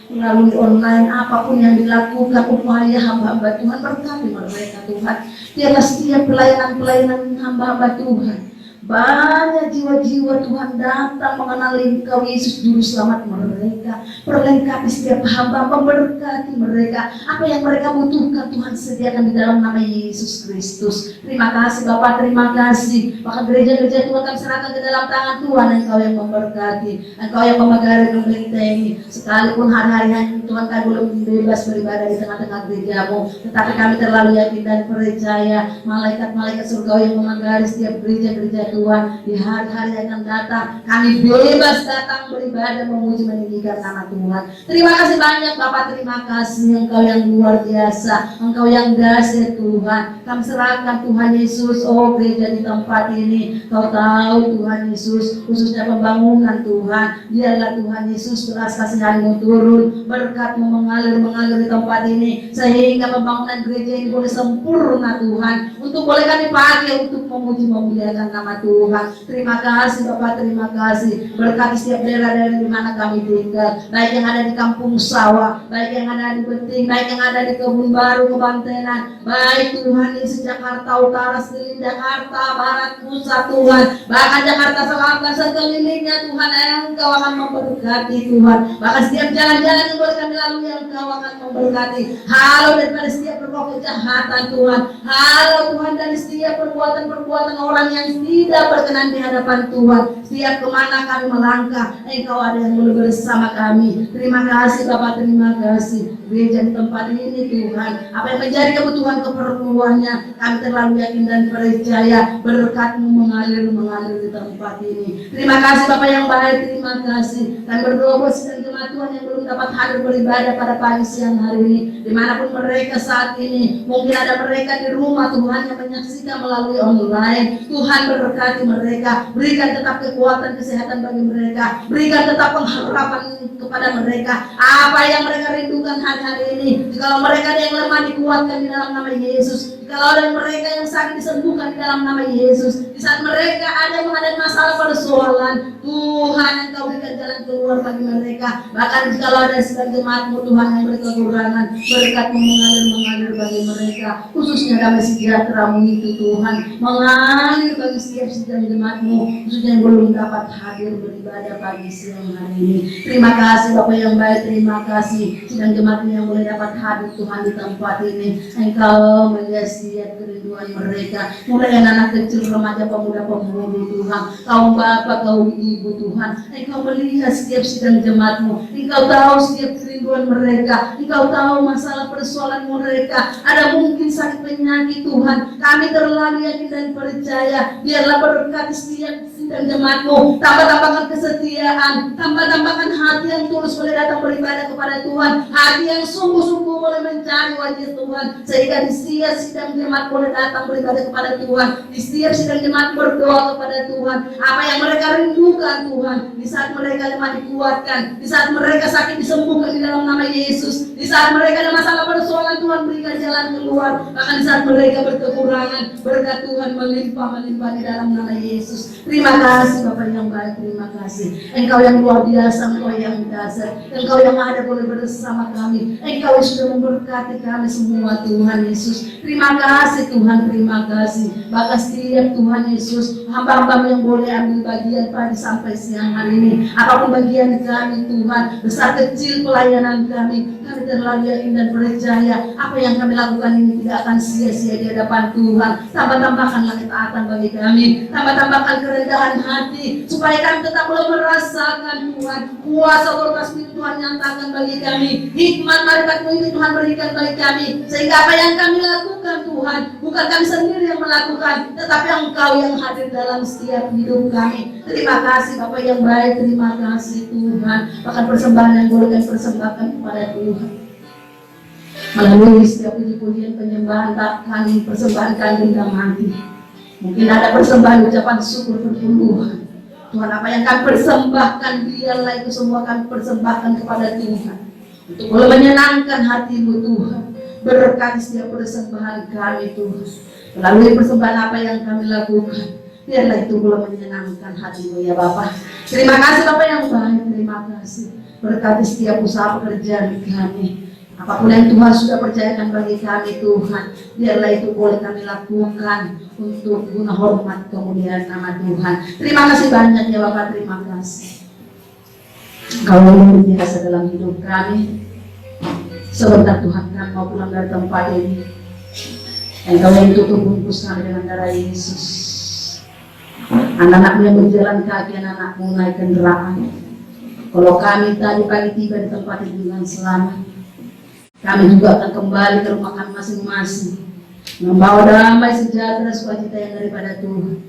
melalui online, apapun yang dilakukan upaya hamba-hamba Tuhan, berkati mereka Tuhan. Biarlah setiap pelayanan hamba-hamba Tuhan, banyak jiwa-jiwa Tuhan datang mengenali Engkau Yesus Juru Selamat mereka. Perlengkapi setiap hamba, memberkati mereka. Apa yang mereka butuhkan Tuhan sediakan di dalam nama Yesus Kristus. Terima kasih Bapak, terima kasih. Bahkan gereja-gereja Tuhan kami serahkan ke dalam tangan Tuhan. Engkau yang memberkati, Engkau yang memagari membentengi. Sekalipun hari-hari Tuhan kami belum bebas beribadah di tengah-tengah gerejamu, tetapi kami terlalu yakin dan percaya malaikat-malaikat surga yang memagari setiap gereja-gereja Tuhan di hari-hari yang akan datang. Kami bebas datang beribadah memuji meninggikan nama Tuhan. Terima kasih banyak Bapak, terima kasih Engkau yang luar biasa, Engkau yang dahsyat Tuhan. Kami serahkan Tuhan Yesus, oh gereja di tempat ini. Kau tahu Tuhan Yesus, khususnya pembangunan Tuhan. Biarlah Tuhan Yesus belas kasihan-Mu turun, berkat-Mu mengalir di tempat ini, sehingga pembangunan gereja ini boleh sempurna Tuhan, untuk boleh kami pakai untuk memuji memuliakan nama Tuhan. Terima kasih Bapak, terima kasih. Berkati setiap daerah-daerah di mana kami tinggal, baik yang ada di kampung sawah, baik yang ada di Beting, baik yang ada di Kebun Baru, Kebantenan, baik Tuhan Yesus Jakarta Utara, sekeliling Jakarta Barat, Pusat Tuhan, bahkan Jakarta Selatan sekelilingnya Tuhan, Engkau akan memberkati Tuhan. Bahkan setiap jalan-jalan yang boleh kami lalui, Engkau akan memberkati. Halau daripada setiap roh kejahatan Tuhan, halau Tuhan dari setiap perbuatan-perbuatan orang yang tidak berkenan di hadapan Tuhan. Setiap kemana kami melangkah, Engkau ada yang boleh bersama kami. Terima kasih Bapak, terima kasih. Gereja di tempat ini Tuhan, apa yang menjadi kebutuhan keperluannya, kami terlalu yakin dan percaya berkat-Mu mengalir di tempat ini. Terima kasih Bapak yang baik, terima kasih. Kami berdoa buat sedang jemaat Tuhan yang belum dapat hadir beribadah pada pagi siang hari ini, dimanapun mereka saat ini. Mungkin ada mereka di rumah Tuhan yang menyaksikan melalui online. Tuhan berkati mereka, berikan tetap kekuatan kesehatan bagi mereka, berikan tetap pengharapan kepada mereka. Apa yang mereka rindukan hari-hari ini, jika mereka ada yang lemah dikuatkan di dalam nama Yesus, kalau ada mereka yang sakit disembuhkan di dalam nama Yesus. Di saat mereka ada yang menghadapi masalah persoalan, Tuhan Engkau berikan jalan keluar bagi mereka. Bahkan kalau ada sebagian jemaat-Mu Tuhan yang berkekurangan, berkat-Mu mengalir bagi mereka, khususnya damai sejahtera-Mu itu Tuhan mengalir bagi setiap jemaat-Mu, khususnya yang belum dapat hadir beribadah pagi siang hari ini. Terima kasih Bapak yang baik, terima kasih sidang jemaat yang boleh dapat hadir Tuhan di tempat ini. Engkau melihat setiap kerinduan mereka, mulai anak kecil, remaja, pemuda, pemudi Tuhan, kaum bapak, kaum ibu Tuhan. Engkau melihat setiap sidang jemaat-Mu, Engkau tahu setiap kerinduan mereka, Engkau tahu masalah persoalan mereka. Ada mungkin sakit penyakit Tuhan, kami terlalu yakin dan percaya. Biarlah berkati setiap sidang jemaat-Mu, tambah-tambahkan kesetiaan, tambah-tambahkan hati yang tulus boleh datang beribadah kepada Tuhan, hati yang sungguh-sungguh boleh mencari wajah Tuhan, sehingga di setiap sidang jemaat boleh datang beribadah kepada Tuhan, di setiap sidang jemaat berdoa kepada Tuhan. Apa yang mereka rindukan Tuhan, di saat mereka lemah dikuatkan, di saat mereka sakit disembuhkan di dalam nama Yesus, di saat mereka ada masalah persoalan Tuhan berikan jalan keluar, bahkan di saat mereka berkekurangan, berkat Tuhan melimpah di dalam nama Yesus. Terima kasih Bapak yang baik, terima kasih. Engkau yang luar biasa, Engkau yang dasar, Engkau yang ada boleh bersama kami, Engkau yang sudah memberkati kami semua Tuhan Yesus. Terima kasih Tuhan, terima kasih. Bahkan setiap Tuhan Yesus, hamba-hamba yang boleh ambil bagian pagi sampai siang hari ini, apapun bagian kami Tuhan, besar kecil pelayanan kami terlalu yakin dan percaya apa yang kami lakukan ini tidak akan sia-sia di hadapan Tuhan. Tambah-tambahkanlah ketaatan bagi kami, tambah-tambahkan kerendahan hati, supaya kami tetap boleh merasakan Tuhan kuasa otoritas Tuhan nyatakan bagi kami, hikmat marifat-Mu ini Tuhan berikan bagi kami, sehingga apa yang kami lakukan Tuhan, bukan kami sendiri yang melakukan, tetapi Engkau yang hadir dalam setiap hidup kami. Terima kasih Bapak yang baik, terima kasih Tuhan. Bahkan persembahan yang boleh kami persembahkan kepada Tuhan, melalui setiap puji-pujian penyembahan kami persembahkan dengan hati. Mungkin ada persembahan ucapan syukur perpuluhan Tuhan, apa yang kami persembahkan, biarlah itu semua kami persembahkan kepada Tuhan, untuk boleh menyenangkan hati-Mu Tuhan. Berkati setiap persembahan kami Tuhan, melalui persembahan apa yang kami lakukan, Biarlah itu boleh menyenangkan hatimu ya Bapak. Terima kasih Bapak yang baik, terima kasih. Berkati setiap usaha pekerjaan kami. Apapun yang Tuhan sudah percayakan bagi kami Tuhan, biarlah itu boleh kami lakukan untuk guna hormat kemuliaan nama Tuhan. Terima kasih banyak ya Bapak, terima kasih. Kau luar biasa dalam hidup kami. Sebentar Tuhan kami mau pulang dari tempat ini. Engkau yang tutup bungkus kami dengan darah Yesus. Anak-anakmu yang berjalan kaki, anak-anakmu naik kendaraan. Kalau kami tadi pagi tiba di tempat itu dengan selamat, kami juga akan kembali ke rumah kami masing-masing, membawa damai sejahtera sukacita yang daripada Tuhan.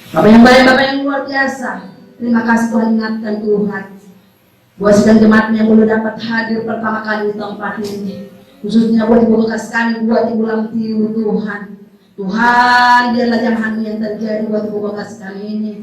Bapak yang baik, Bapak yang luar biasa, terima kasih Tuhan ingatkan Tuhan buat sedang jemaatnya yang belum dapat hadir pertama kali di tempat ini, khususnya buat ibu bekas kami, buat ibu Lamtiu Tuhan. Tuhan, biarlah jamahan yang terjadi buat ibu bekas kami ini.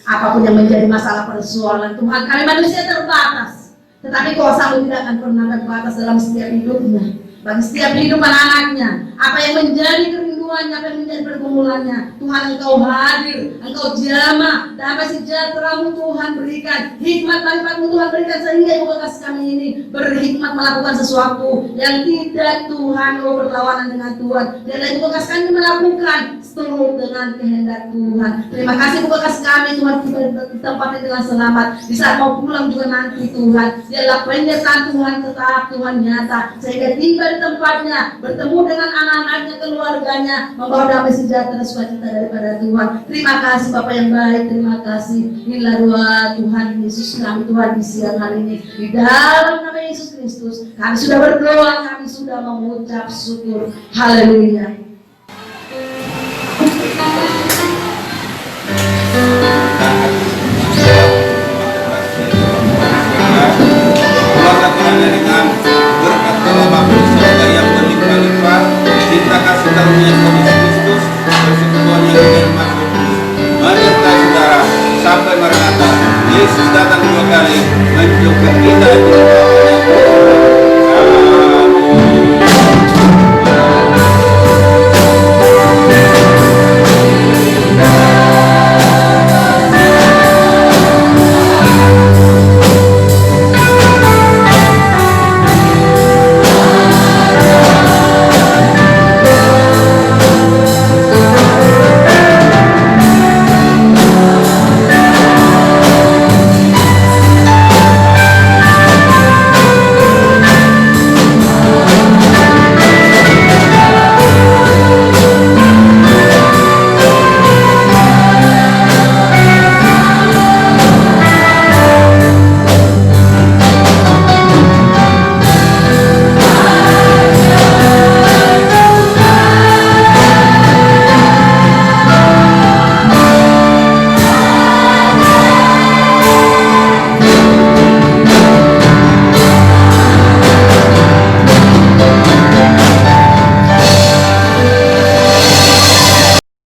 Apapun yang menjadi masalah persoalan Tuhan, kami manusia terbatas, tetapi kuasa-Mu tidak akan pernah terbatas dalam setiap hidupnya. Bagi setiap kehidupan anaknya, apa yang menjadi kerinduannya, apa yang menjadi pergumulannya, Tuhan Engkau hadir, Engkau jamah, damai sejahtera-Mu Tuhan berikan, hikmat lipat-Mu Tuhan berikan, sehingga ibu bekas kami ini berhikmat melakukan sesuatu yang tidak Tuhan berlawanan dengan Tuhan. Dan ibu bekas kami melakukan seturut dengan kehendak Tuhan. Terima kasih ibu bekas kami Tuhan tiba di tempatnya dengan selamat. Di saat mau pulang juga nanti Tuhan, biarlah penyertaan Tuhan tetap Tuhan nyata, sehingga tiba di tempatnya, bertemu dengan anak-anaknya, keluarganya, membawa damai sejahtera sukacita daripada Tuhan. Terima kasih Bapak yang baik, terima kasih. Inilah doa Tuhan Yesus kami Tuhan di siang hari ini, di dalam nama Yesus Kristus kami sudah berdoa, kami sudah mengucap syukur. Haleluya. Dengan berkat Allah Bapa di surga yang berlimpah-limpah, cinta kasih karunia Tuhan Yesus Kristus, persekutuan yang berlimpah kudus. Mari saudara, sampai Maranatha, Yesus datang dua kali menunjukkan kita